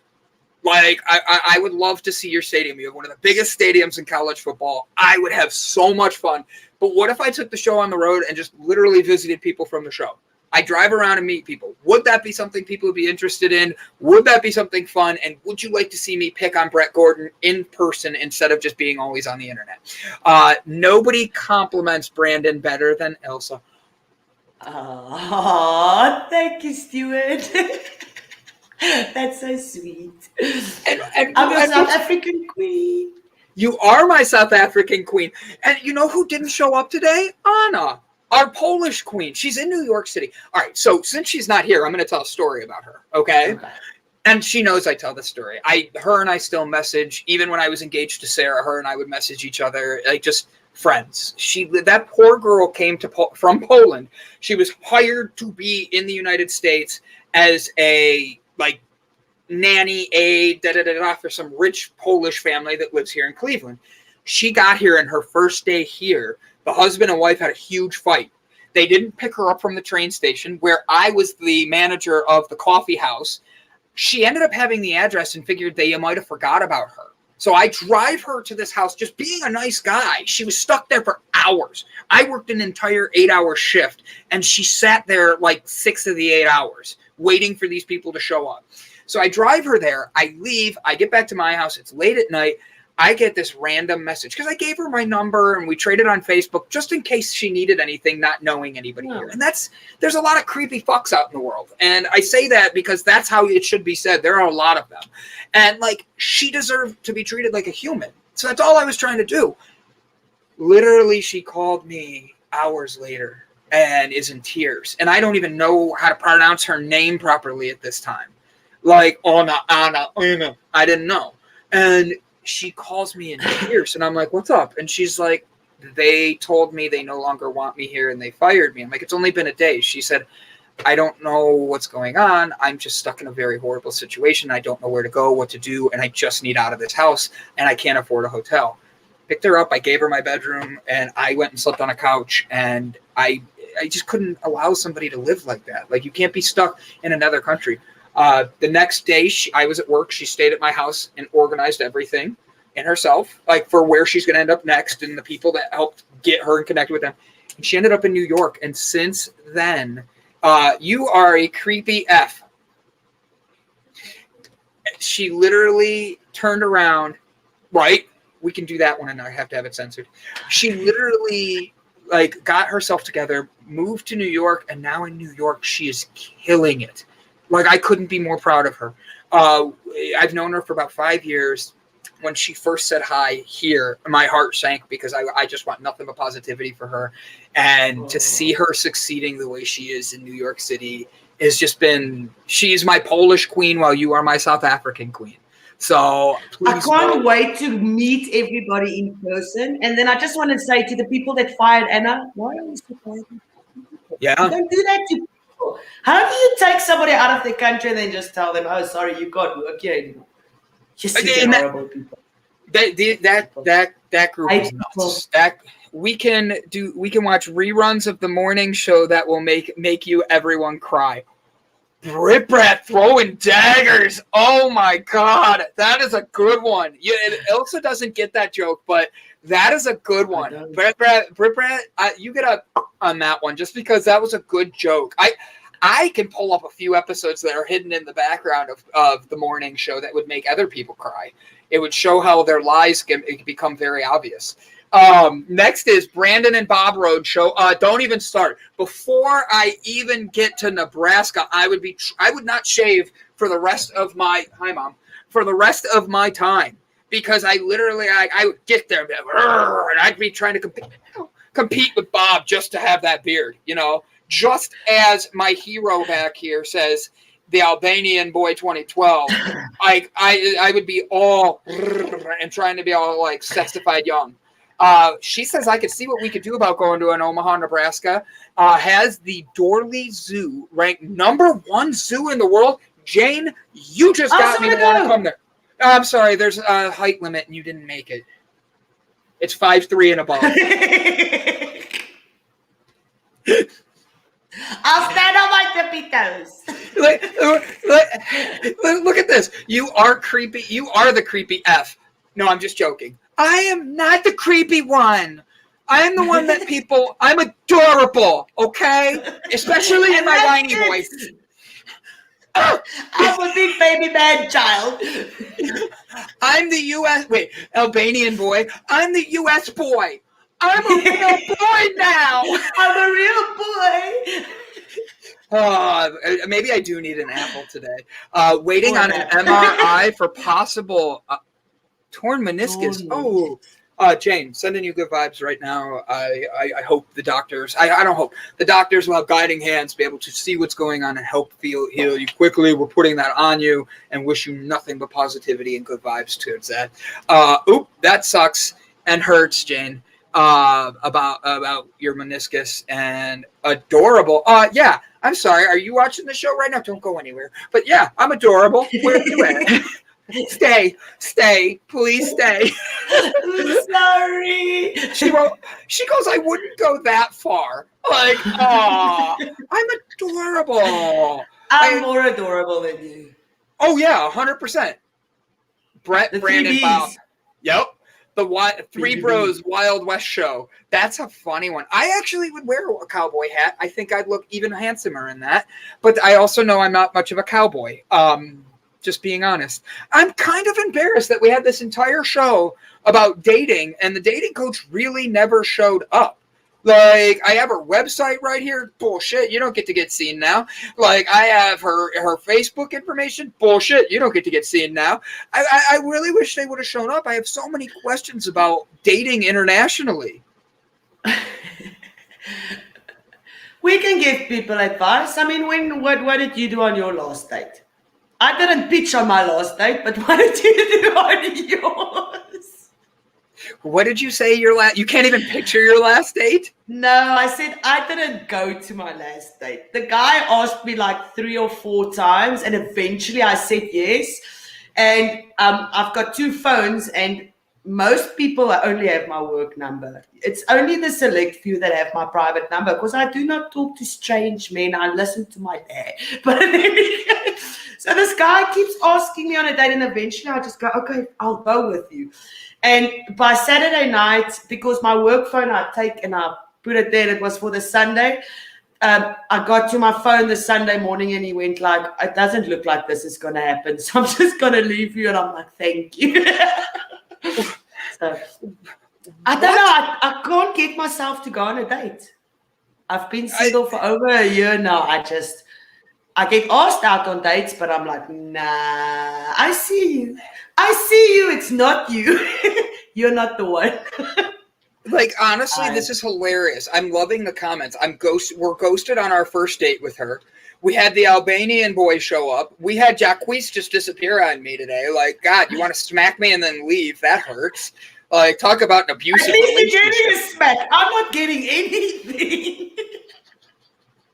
I would love to see your stadium. You have one of the biggest stadiums in college football. I would have so much fun. But what if I took the show on the road and just literally visited people from the show? I drive around and meet people. Would that be something people would be interested in? Would that be something fun? And would you like to see me pick on Brett Gordon in person instead of just being always on the internet? Nobody compliments Brandon better than Ilse. Oh, thank you, Stuart. That's so sweet. And I'm your South African queen. You are my South African queen. And you know who didn't show up today? Anna, our Polish queen. She's in New York City. All right, so since she's not here, I'm going to tell a story about her, okay? And she knows I tell the story. Her and I still message. Even when I was engaged to Sarah, her and I would message each other, just friends. That poor girl came from Poland. She was hired to be in the United States as a nanny aide for some rich Polish family that lives here in Cleveland. She got here, and her first day here, the husband and wife had a huge fight. They didn't pick her up from the train station where I was the manager of the coffee house. She ended up having the address and figured they might have forgot about her. So I drive her to this house just being a nice guy. She was stuck there for hours. I worked an entire 8-hour shift, and she sat there 6 of the 8 hours waiting for these people to show up. So I drive her there. I leave. I get back to my house. It's late at night. I get this random message because I gave her my number and we traded on Facebook just in case she needed anything, not knowing anybody here. And there's a lot of creepy fucks out in the world. And I say that because that's how it should be said. There are a lot of them. And she deserved to be treated like a human. So that's all I was trying to do. Literally, she called me hours later and is in tears. And I don't even know how to pronounce her name properly at this time. Anna, I didn't know. And she calls me in tears, and I'm like, what's up? And she's like, they told me they no longer want me here, and they fired me. I'm like, it's only been a day. She said, I don't know what's going on. I'm just stuck in a very horrible situation. I don't know where to go, what to do, and I just need out of this house, and I can't afford a hotel. Picked her up. I gave her my bedroom, and I went and slept on a couch, and I just couldn't allow somebody to live like that. You can't be stuck in another country. The next day, I was at work. She stayed at my house and organized everything in herself, for where she's going to end up next and the people that helped get her and connect with them. And she ended up in New York. And since then, you are a creepy F. She literally turned around, right? We can do that one and I have to have it censored. She literally got herself together, moved to New York, and now in New York, she is killing it. I couldn't be more proud of her. I've known her for about 5 years. When she first said hi here, my heart sank because I just want nothing but positivity for her. And to see her succeeding the way she is in New York City has just been, she's my Polish queen while you are my South African queen. So I can't wait to meet everybody in person. And then I just want to say to the people that fired Anna, why are you so fired? Yeah. Don't do that to people. How do you take somebody out of the country and then just tell them, oh, sorry, you can't work here anymore? Just horrible people. That group is nuts. We can watch reruns of the morning show that will make you everyone cry. Brit Brat throwing daggers. Oh my God, that is a good one. Ilse doesn't get that joke, but that is a good one. Brit Brat, you get up on that one just because that was a good joke. I can pull up a few episodes that are hidden in the background of the morning show that would make other people cry. It would show how their lies can become very obvious. Next is Brandon and Bob Road show. Don't even start. Before I even get to Nebraska, I would not shave for the rest of my for the rest of my time, because I would get there and I'd be trying to compete with Bob just to have that beard, just as my hero back here says, the Albanian boy 2012, I would be all and trying to be all like sexified young. She says I could see what we could do about going to an Omaha, Nebraska. Has the Dorley Zoo ranked #1 zoo in the world. Jane, you just got me to want to come there. I'm sorry, there's a height limit and you didn't make it. It's 5'3" and above. I'll stand on my tippy toes. Look at this. You are creepy. You are the creepy F. No, I'm just joking. I am not the creepy one. I am the one that I'm adorable, okay? Especially in my whiny voice. I'm a big baby man child. I'm the Albanian boy. I'm the U.S. boy. I'm a real boy now. I'm a real boy. Maybe I do need an apple today. Waiting on an MRI for possible torn meniscus. Jane, sending you good vibes right now. I hope the doctors, I don't hope, the doctors will have guiding hands, be able to see what's going on and help heal you quickly. We're putting that on you and wish you nothing but positivity and good vibes towards that. That sucks and hurts, Jane. About your meniscus and adorable. Yeah, I'm sorry. Are you watching the show right now? Don't go anywhere. But yeah, I'm adorable. Where are you at? Stay, please stay. Sorry. She goes, I wouldn't go that far. Like, I'm adorable. I'm more adorable than you. Oh yeah, 100%. Brandon, Bob. Yep. The Three Bros Wild West show. That's a funny one. I actually would wear a cowboy hat. I think I'd look even handsomer in that. But I also know I'm not much of a cowboy. Just being honest. I'm kind of embarrassed that we had this entire show about dating and the dating coach really never showed up. Like, I have her website right here. Bullshit. You don't get to get seen now. Like, I have her Facebook information. Bullshit. You don't get to get seen now. I really wish they would have shown up. I have so many questions about dating internationally. We can give people advice. I mean, what did you do on your last date? I didn't pitch on my last date, but what did you do on yours? What did you say your last? You can't even picture your last date? No, I said I didn't go to my last date. The guy asked me like 3 or 4 times, and eventually I said yes. And I've got 2 phones, and most people only have my work number. It's only the select few that have my private number, because I do not talk to strange men. I listen to my dad. But so this guy keeps asking me on a date, and eventually I just go, okay, I'll go with you. And by Saturday night, because my work phone I take and I put it there, it was for the Sunday. I got to my phone the Sunday morning and he went like, it doesn't look like this is going to happen. So I'm just going to leave you. And I'm like, thank you. So I don't know. I can't get myself to go on a date. I've been single for over a year now. I get asked out on dates, but I'm like, nah, I see you. It's not you. You're not the one. Like, honestly, this is hilarious. I'm loving the comments. We're ghosted on our first date with her. We had the Albanian boy show up. We had Jacquees just disappear on me today. Like, God, you want to smack me and then leave? That hurts. Like, talk about an abusive relationship. You're getting a smack. I'm not getting anything.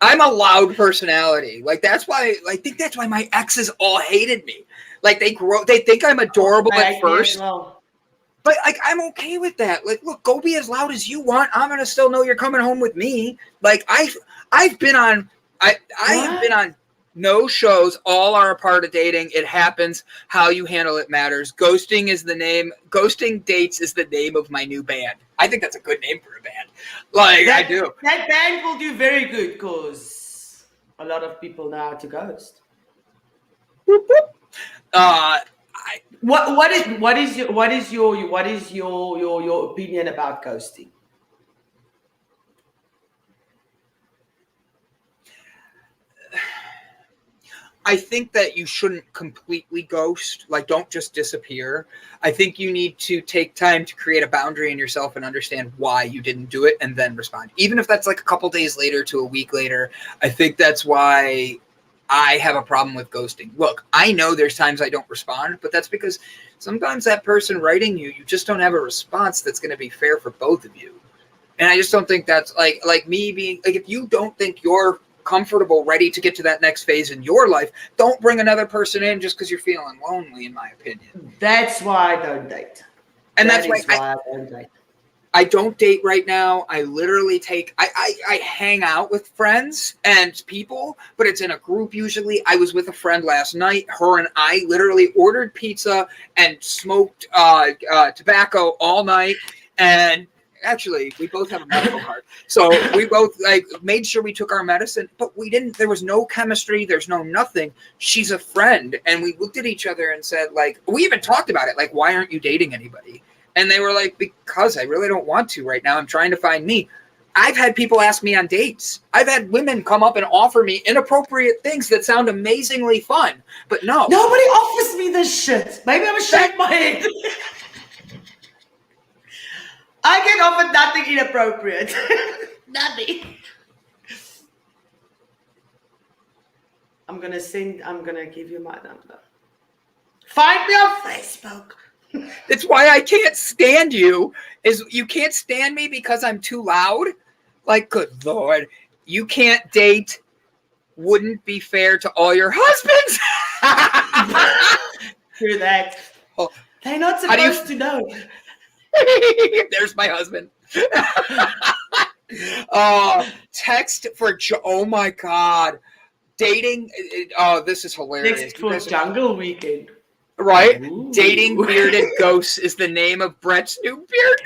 I'm a loud personality. Like, that's why. I think that's why my exes all hated me. Like, they think I'm adorable at first. But like, I'm okay with that. Like, look, go be as loud as you want. I'm gonna still know you're coming home with me. Like, I've been on. I have been on No shows. All are a part of dating. It happens. How you handle it matters. Ghosting is the name. Ghosting Dates is the name of my new band. I think that's a good name for a band. Like, I do. That band will do very good because a lot of people know how to ghost. Boop, boop. What is your opinion about ghosting? I think that you shouldn't completely ghost. Like, don't just disappear. I think you need to take time to create a boundary in yourself and understand why you didn't do it and then respond. Even if that's like a couple days later to a week later, I think that's why I have a problem with ghosting. Look, I know there's times I don't respond, but that's because sometimes that person writing you just don't have a response that's going to be fair for both of you. And I just don't think that's like me being like, if you don't think you're comfortable, ready to get to that next phase in your life, don't bring another person in just because you're feeling lonely, in my opinion. That's why I don't date. And that's why I don't date. I don't date right now. I literally I hang out with friends and people, but it's in a group usually. I was with a friend last night. Her and I literally ordered pizza and smoked tobacco all night. And actually, we both have a medical card. So we both made sure we took our medicine, but we didn't. There was no chemistry. There's no nothing. She's a friend. And we looked at each other and said, like, we even talked about it. Like, why aren't you dating anybody? And they were like, because I really don't want to right now. I'm trying to find me. I've had people ask me on dates. I've had women come up and offer me inappropriate things that sound amazingly fun, but no. Nobody offers me this shit. Maybe I'm shake my head. I get offered nothing inappropriate. Nothing. I'm gonna give you my number. Find me on Facebook. That's why I can't stand you. Is you can't stand me because I'm too loud? Like, good Lord. You can't date. Wouldn't be fair to all your husbands. Hear that. Oh, they're not supposed to know. There's my husband. Text for oh my God. Dating. Oh, this is hilarious. Next for Jungle Weekend. Right? Ooh. Dating Bearded Ghosts is the name of Brett's new beard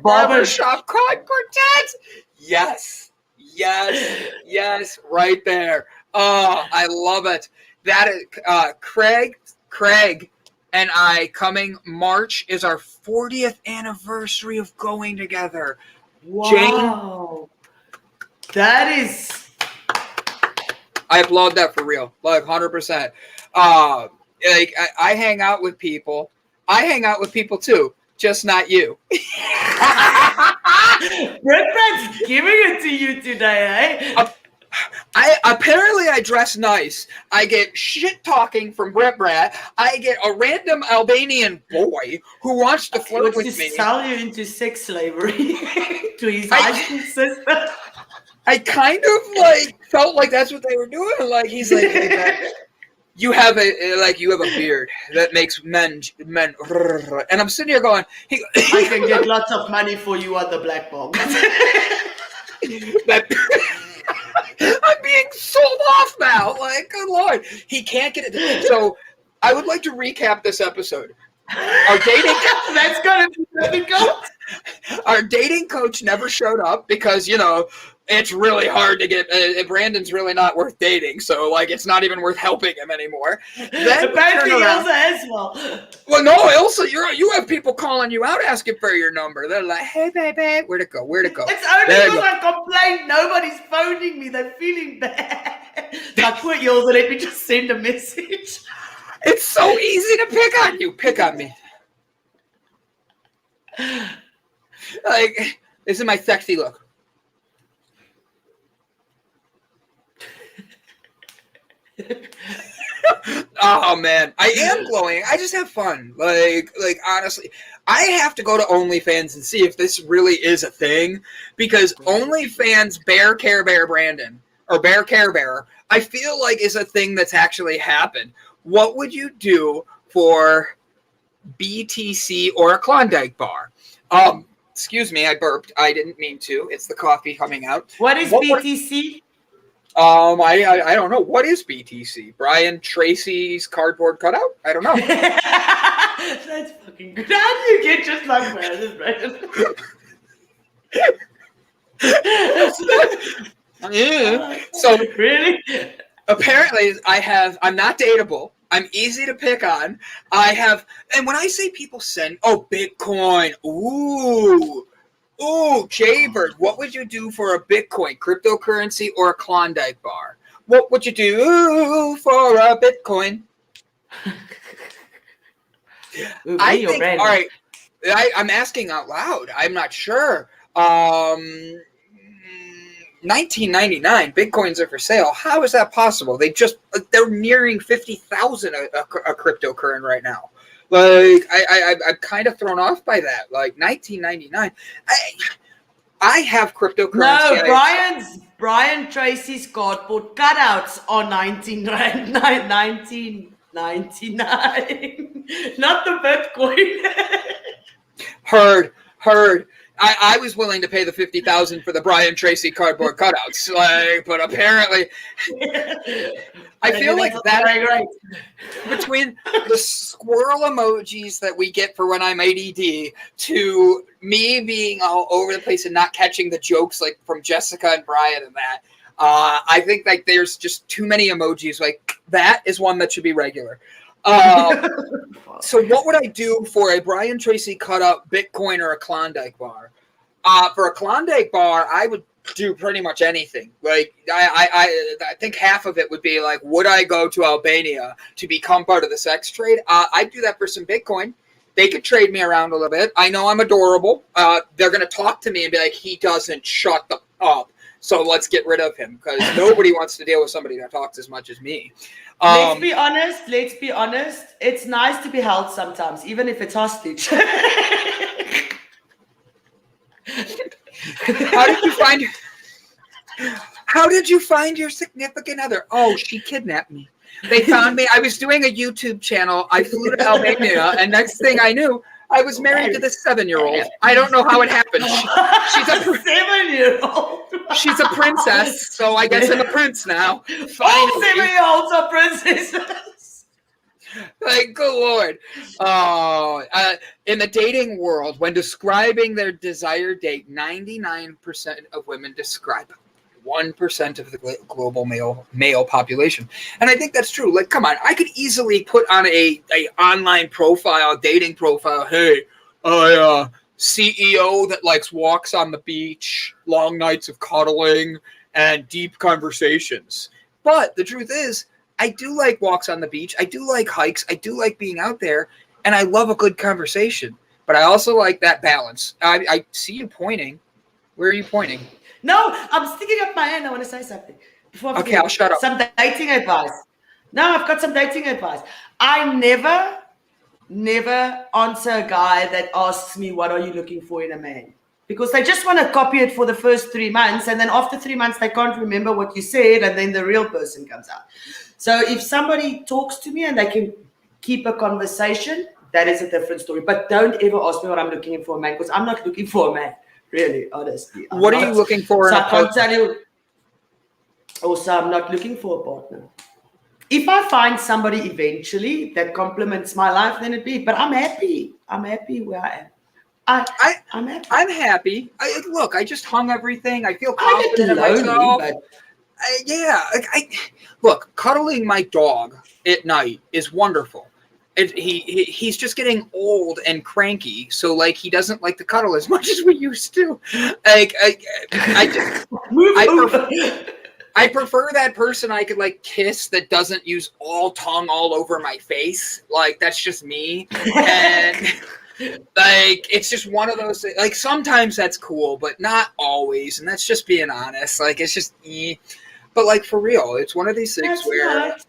barbershop quartet. Yes. Yes. Right there. Oh, I love it. That is Craig and I coming March is our 40th anniversary of going together. Wow. That is. I applaud that for real. Like 100%. Like I hang out with people. I hang out with people too, just not you. Brett's giving it to you today, eh? I dress nice. I get shit talking from Brett. I get a random Albanian boy who wants to flirt with me. Sell you into sex slavery to his high school sister. I kind of felt like that's what they were doing. Like he's like, hey, you have a beard that makes men, and I'm sitting here going, I can get lots of money for you on the black market. I'm being sold off now. Like, good Lord, he can't get it. So, I would like to recap this episode. Our dating that's gonna be difficult. Our dating coach never showed up because it's really hard to get. Brandon's really not worth dating, so it's not even worth helping him anymore. Then apparently Ilse as well. Well, no, Ilse, you have people calling you out asking for your number. They're like, "Hey, baby, where'd it go? It's only because I complained. Nobody's phoning me. They're feeling bad. Like, poor Ilse, let me just send a message. It's so easy to pick on you. Pick on me. This is my sexy look. Oh man, I am glowing. I just have fun. Honestly, I have to go to OnlyFans and see if this really is a thing because OnlyFans Bear Care Bear Brandon or Bear Care Bear, I feel like is a thing that's actually happened. What would you do for BTC or a Klondike bar? Excuse me, I burped. I didn't mean to. It's the coffee coming out. What is BTC? I don't know. What is BTC? Brian Tracy's cardboard cutout? I don't know. That's fucking good. How do you get just like Brandon? So really? Apparently I'm not dateable. I'm easy to pick on. And when I say people send, Bitcoin. Ooh, Jaybird, what would you do for a Bitcoin, cryptocurrency, or a Klondike bar? What would you do for a Bitcoin? I think, all right, I'm asking out loud. I'm not sure. 1999 Bitcoins are for sale. How is that possible? They're nearing 50,000 a cryptocurrency right now. Like I'm kind of thrown off by that. Like 1999, I have cryptocurrency. No, Brian Tracy's cardboard cutouts are 19 rand, 1999, not the Bitcoin. Heard. I was willing to pay the 50,000 for the Brian Tracy cardboard cutouts, but apparently, I feel like that right. Between the squirrel emojis that we get for when I'm ADD to me being all over the place and not catching the jokes like from Jessica and Brian and that, I think like there's just too many emojis. Like that is one that should be regular. So what would I do for a Brian Tracy cutout Bitcoin or a Klondike bar? For a Klondike bar, I would do pretty much anything. Like I think half of it would be like, would I go to Albania to become part of the sex trade? I'd do that for some Bitcoin. They could trade me around a little bit. I know I'm adorable. They're going to talk to me and be like, he doesn't shut up. So let's get rid of him because nobody wants to deal with somebody that talks as much as me. Let's be honest. It's nice to be held sometimes, even if it's hostage. How did you find your significant other? Oh, she kidnapped me. They found me. I was doing a YouTube channel. I flew to Albania, and next thing I knew, I was married to this 7-year-old. I don't know how it happened. She's a 7-year-old. She's a princess, so I guess I'm a prince now. All 7-year-olds are princesses. Like, good Lord. In the dating world, when describing their desired date, 99% of women describe 1% of the global male population. And I think that's true. Like, come on, I could easily put on a online profile, dating profile. Hey, CEO that likes walks on the beach, long nights of cuddling, and deep conversations. But the truth is, I do like walks on the beach. I do like hikes. I do like being out there. And I love a good conversation. But I also like that balance. I see you pointing. Where are you pointing? No, I'm sticking up my hand. I want to say something. Okay, I'll shut up. Some dating advice. No, I've got some dating advice. I never answer a guy that asks me, what are you looking for in a man? Because they just want to copy it for the first 3 months. And then after 3 months, they can't remember what you said. And then the real person comes out. So if somebody talks to me and they can keep a conversation, that is a different story. But don't ever ask me what I'm looking for a man, because I'm not looking for a man. Really, honestly. What are you looking for? So I can't tell you. Also, I'm not looking for a partner. If I find somebody eventually that complements my life, then it'd be. But I'm happy. I'm happy where I am. I'm happy. I'm happy. Look, I just hung everything. I feel confident in myself. Look, cuddling my dog at night is wonderful. He's just getting old and cranky, so like he doesn't like to cuddle as much as we used to. Like I prefer that person I could like kiss that doesn't use all tongue all over my face. Like that's just me, and like it's just one of those things. Like sometimes that's cool, but not always, and that's just being honest. Like it's just, but like for real, it's one of these things that's where. Nice.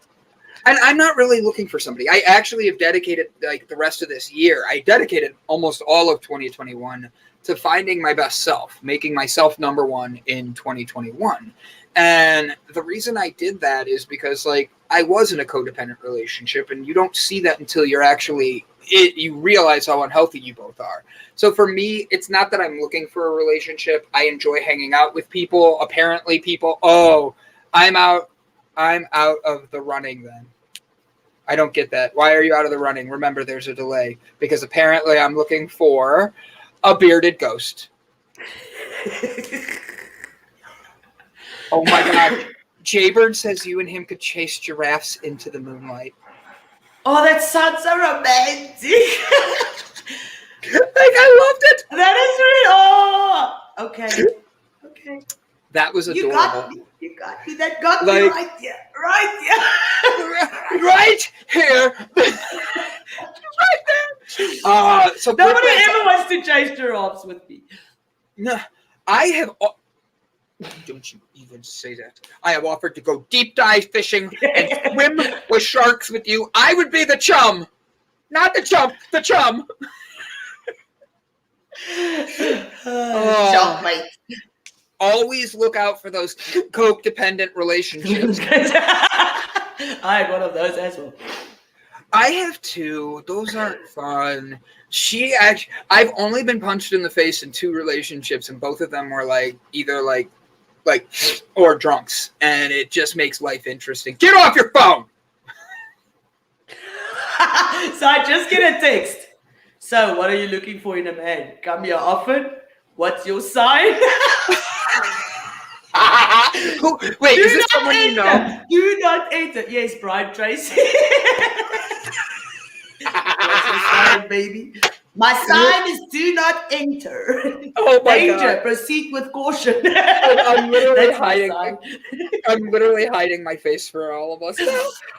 And I'm not really looking for somebody. I actually have dedicated like the rest of this year. I dedicated almost all of 2021 to finding my best self, making myself number one in 2021. And the reason I did that is because like I was in a codependent relationship, and you don't see that until you're actually you realize how unhealthy you both are. So for me, it's not that I'm looking for a relationship. I enjoy hanging out with people. Apparently people, I'm out of the running then. I don't get that. Why are you out of the running? Remember, there's a delay because apparently I'm looking for a bearded ghost. Oh my God. Jaybird says you and him could chase giraffes into the moonlight. Oh, that sounds so romantic. Like, I loved it. That is really, oh, okay. Okay. That was adorable. You got me. That got Like, me right here. Right here. Right there. So nobody ever wants to chase giraffes with me. No, I have. Don't you even say that. I have offered to go deep dive fishing and swim with sharks with you. I would be the chum. Not the chump, the chum. Shark mate. Always look out for those coke-dependent relationships. I had one of those as well. I have two. Those aren't fun. I've only been punched in the face in 2 relationships, and both of them were like either like or drunks, and it just makes life interesting. Get off your phone. So I just get a text. So what are you looking for in a man? Come here often. What's your sign? Wait, is this someone you know? Do not enter. Yes, Brian Tracy. What's your sign, baby? My sign is do not enter. Oh my Danger. God. Proceed with caution. I'm literally That's my hiding. sign. I'm literally hiding my face for all of us.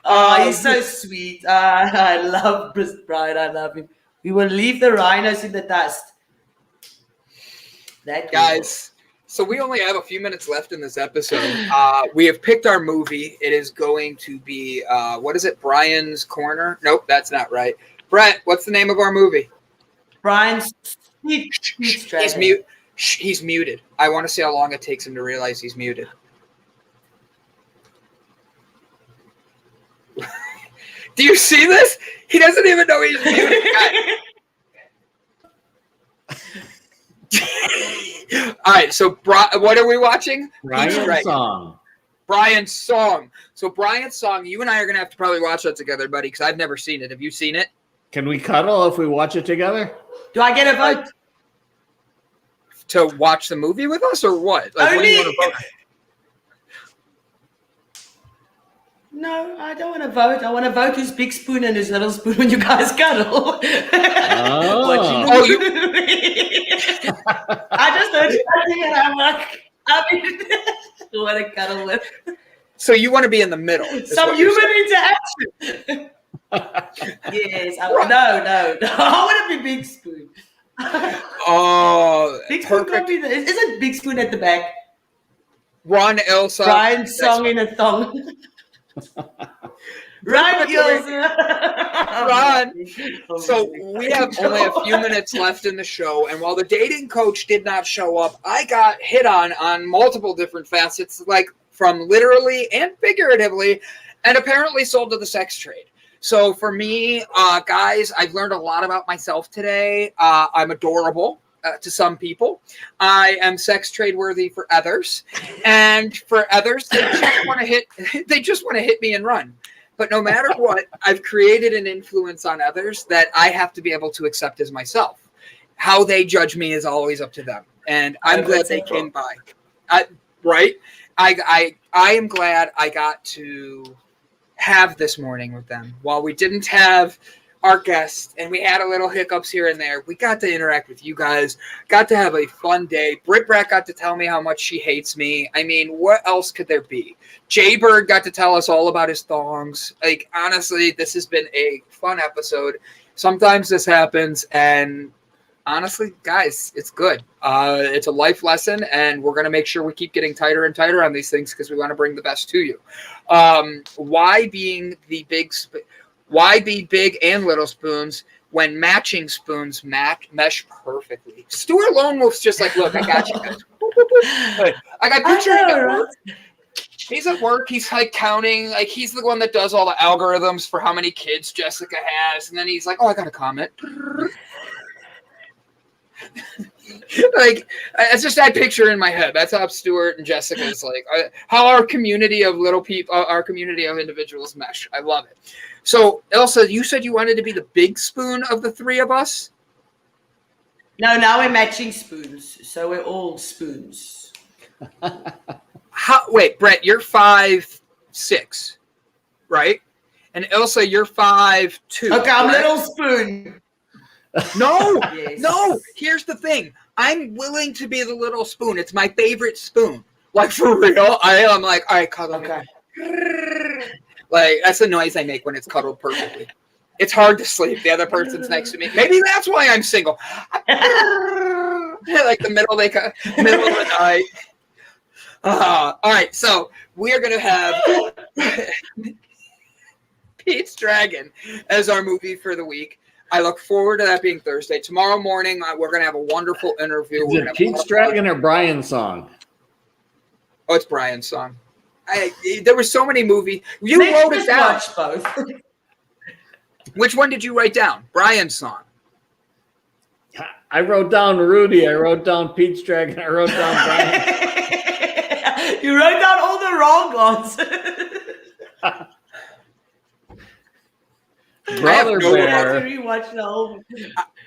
Oh, he's so sweet. I love Brian. I love him. We will leave the rhinos in the dust. Guys, so we only have a few minutes left in this episode. We have picked our movie. It is going to be, what is it, Brian's Corner? Nope, that's not right. Brett, what's the name of our movie? Brian's He's muted. I want to see how long it takes him to realize he's muted. Do you see this? He doesn't even know he's muted. All right, so what are we watching? Brian's Song. Brian's Song. So Brian's Song, you and I are going to have to probably watch that together, buddy, because I've never seen it. Have you seen it? Can we cuddle if we watch it together? Do I get a vote? To watch the movie with us or what? Like, what do you want to vote? No, I don't want to vote. I want to vote who's big spoon and who's little spoon when you guys cuddle. I just heard something and I'm like, who want to cuddle with? So you want to be in the middle. Some human interaction. Yes. No. I want to be big spoon. Oh, big spoon can't be isn't big spoon at the back? Ron Ilse. Brian's Song in a thong. Ron Ilse. Ron. So we have only a few minutes left in the show, and while the dating coach did not show up, I got hit on multiple different facets, like from literally and figuratively, and apparently sold to the sex trade. So for me, guys, I've learned a lot about myself today. I'm adorable to some people. I am sex trade worthy for others, and for others, they just want to hit me and run. But no matter what, I've created an influence on others that I have to be able to accept as myself. How they judge me is always up to them, and I'm glad they came by. Right? I am glad I got to have this morning with them. While we didn't have our guests and we had a little hiccups here and there, we got to interact with you guys, got to have a fun day. Britt Bratt got to tell me how much she hates me. I mean, what else could there be? Jaybird got to tell us all about his thongs. Like, honestly, this has been a fun episode. Sometimes this happens, and honestly, guys, it's good. It's a life lesson, and we're going to make sure we keep getting tighter and tighter on these things because we want to bring the best to you. Why be big and little spoons when matching spoons mesh perfectly? Stuart Lone Wolf's just like, look, I got you guys. I got picture him at work. He's at work. He's like counting. Like, he's the one that does all the algorithms for how many kids Jessica has. And then he's like, oh, I got a comment. Like, it's just that picture in my head. That's how Stuart and Jessica is like, how our community of little people, our community of individuals mesh. I love it. So, Elsa, you said you wanted to be the big spoon of the three of us? No, now we're matching spoons. So we're all spoons. Wait, Brett, you're 5'6", right? And Elsa, you're 5'2". Okay, I'm little spoon. No, Yes. no. Here's the thing. I'm willing to be the little spoon. It's my favorite spoon. Like, for real. I am like, all right, cuddle me. Okay. Like, that's the noise I make when it's cuddled perfectly. It's hard to sleep. The other person's next to me. Maybe that's why I'm single. Like the middle of the night. All right, so we are going to have Pete's Dragon as our movie for the week. I look forward to that being Thursday. Tomorrow morning, we're going to have a wonderful interview. Is it Pete's Dragon or Brian's song? Oh, it's Brian's song. There were so many movies. You Let's wrote it down. watch both. Which one did you write down? Brian's song. I wrote down Rudy. I wrote down Pete's Dragon. I wrote down Brian. You wrote down all the wrong ones. Brother Bear. Rewatch the whole.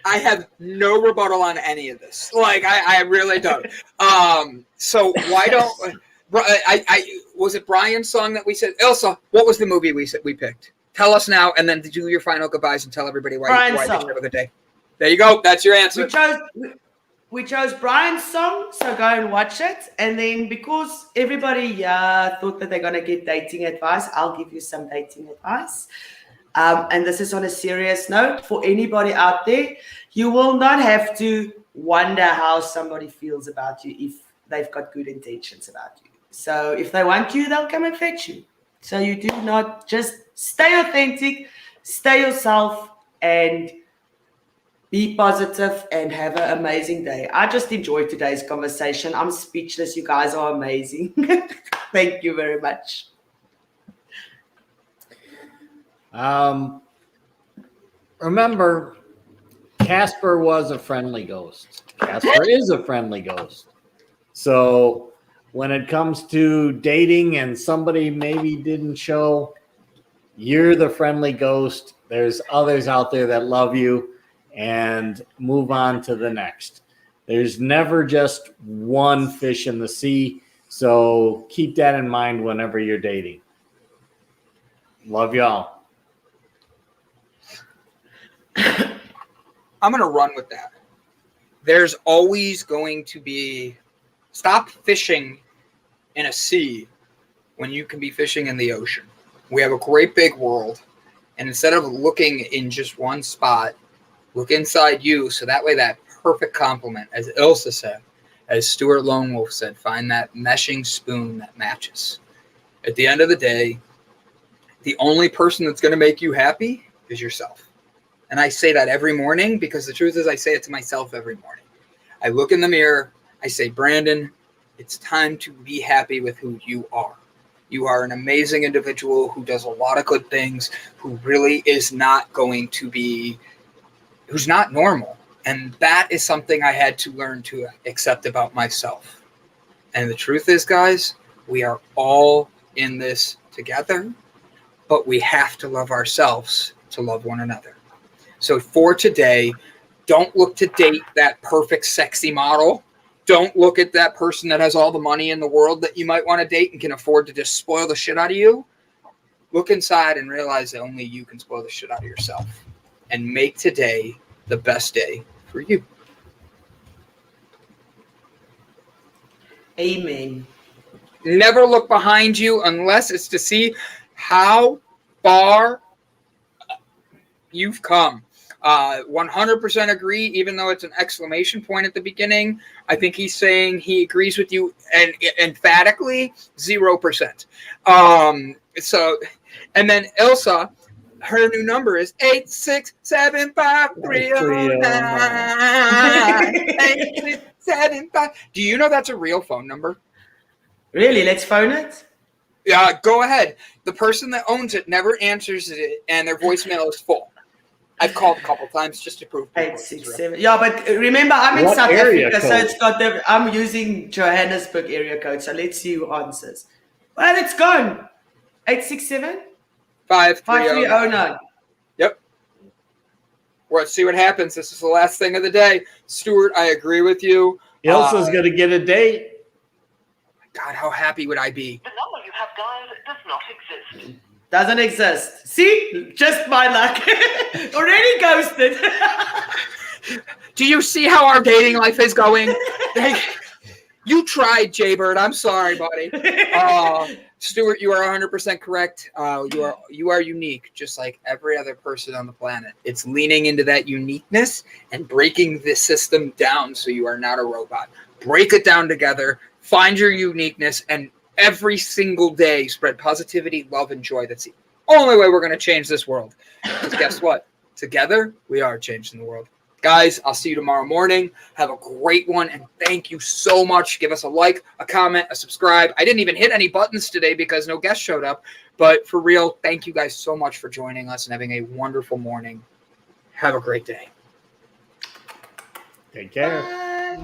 I have no rebuttal on any of this. Like, I really don't. So why don't was it Brian's song that we said? Elsa, what was the movie we picked? Tell us now, and then do your final goodbyes and tell everybody why you have a good day. There you go. That's your answer. We chose Brian's song, so go and watch it. And then because everybody thought that they're going to get dating advice, I'll give you some dating advice. And this is on a serious note. For anybody out there, you will not have to wonder how somebody feels about you if they've got good intentions about you. So if they want you, they'll come and fetch you. So you do not just stay authentic, stay yourself, and be positive and have an amazing day. I just enjoyed today's conversation. I'm speechless. You guys are amazing. Thank you very much. Remember, Casper was a friendly ghost. Casper is a friendly ghost. So when it comes to dating and somebody maybe didn't show, you're the friendly ghost. There's others out there that love you, and move on to the next. There's never just one fish in the sea. So keep that in mind whenever you're dating. Love y'all. I'm going to run with that. There's always going to be, stop fishing in a sea when you can be fishing in the ocean. We have a great big world, and instead of looking in just one spot, look inside you, so that way that perfect complement, as Ilse said, as Stuart Lone Wolf said, find that meshing spoon that matches. At the end of the day, the only person that's going to make you happy is yourself. And I say that every morning because the truth is I say it to myself every morning. I look in the mirror, I say, Brandon, it's time to be happy with who you are. You are an amazing individual who does a lot of good things, who really is not going to be, who's not normal. And that is something I had to learn to accept about myself. And the truth is, guys, we are all in this together, but we have to love ourselves to love one another. So for today, don't look to date that perfect sexy model. Don't look at that person that has all the money in the world that you might want to date and can afford to just spoil the shit out of you. Look inside and realize that only you can spoil the shit out of yourself. And make today the best day for you. Amen. Never look behind you unless it's to see how far you've come. 100% agree, even though it's an exclamation point at the beginning. I think he's saying he agrees with you, and emphatically 0%. So, and then Elsa, her new number is 8675309. Do you know that's a real phone number? Really? Let's phone it? Yeah, go ahead. The person that owns it never answers it, and their voicemail is full. I've called a couple times just to prove people it's real. 867. Yeah, but remember, I'm in What South area Africa, so code? it's got the. I'm using Johannesburg area code, so let's see who answers. Well, it's gone. 867 5309. 5309. Yep. Let's see what happens. This is the last thing of the day. Stuart, I agree with you. Ilsa's going to get a date. God, how happy would I be? The number you have dialed does not exist. Doesn't exist. See? Just my luck. Already ghosted. Do you see how our dating life is going? You tried, Jaybird. I'm sorry, buddy. Stuart, you are 100% correct. You are unique, just like every other person on the planet. It's leaning into that uniqueness and breaking this system down so you are not a robot. Break it down together. Find your uniqueness, and every single day spread positivity, love, and joy. That's the only way we're going to change this world. Because guess what? Together, we are changing the world. Guys, I'll see you tomorrow morning. Have a great one, and thank you so much. Give us a like, a comment, a subscribe. I didn't even hit any buttons today because no guests showed up. But for real, thank you guys so much for joining us and having a wonderful morning. Have a great day. Take care. Bye.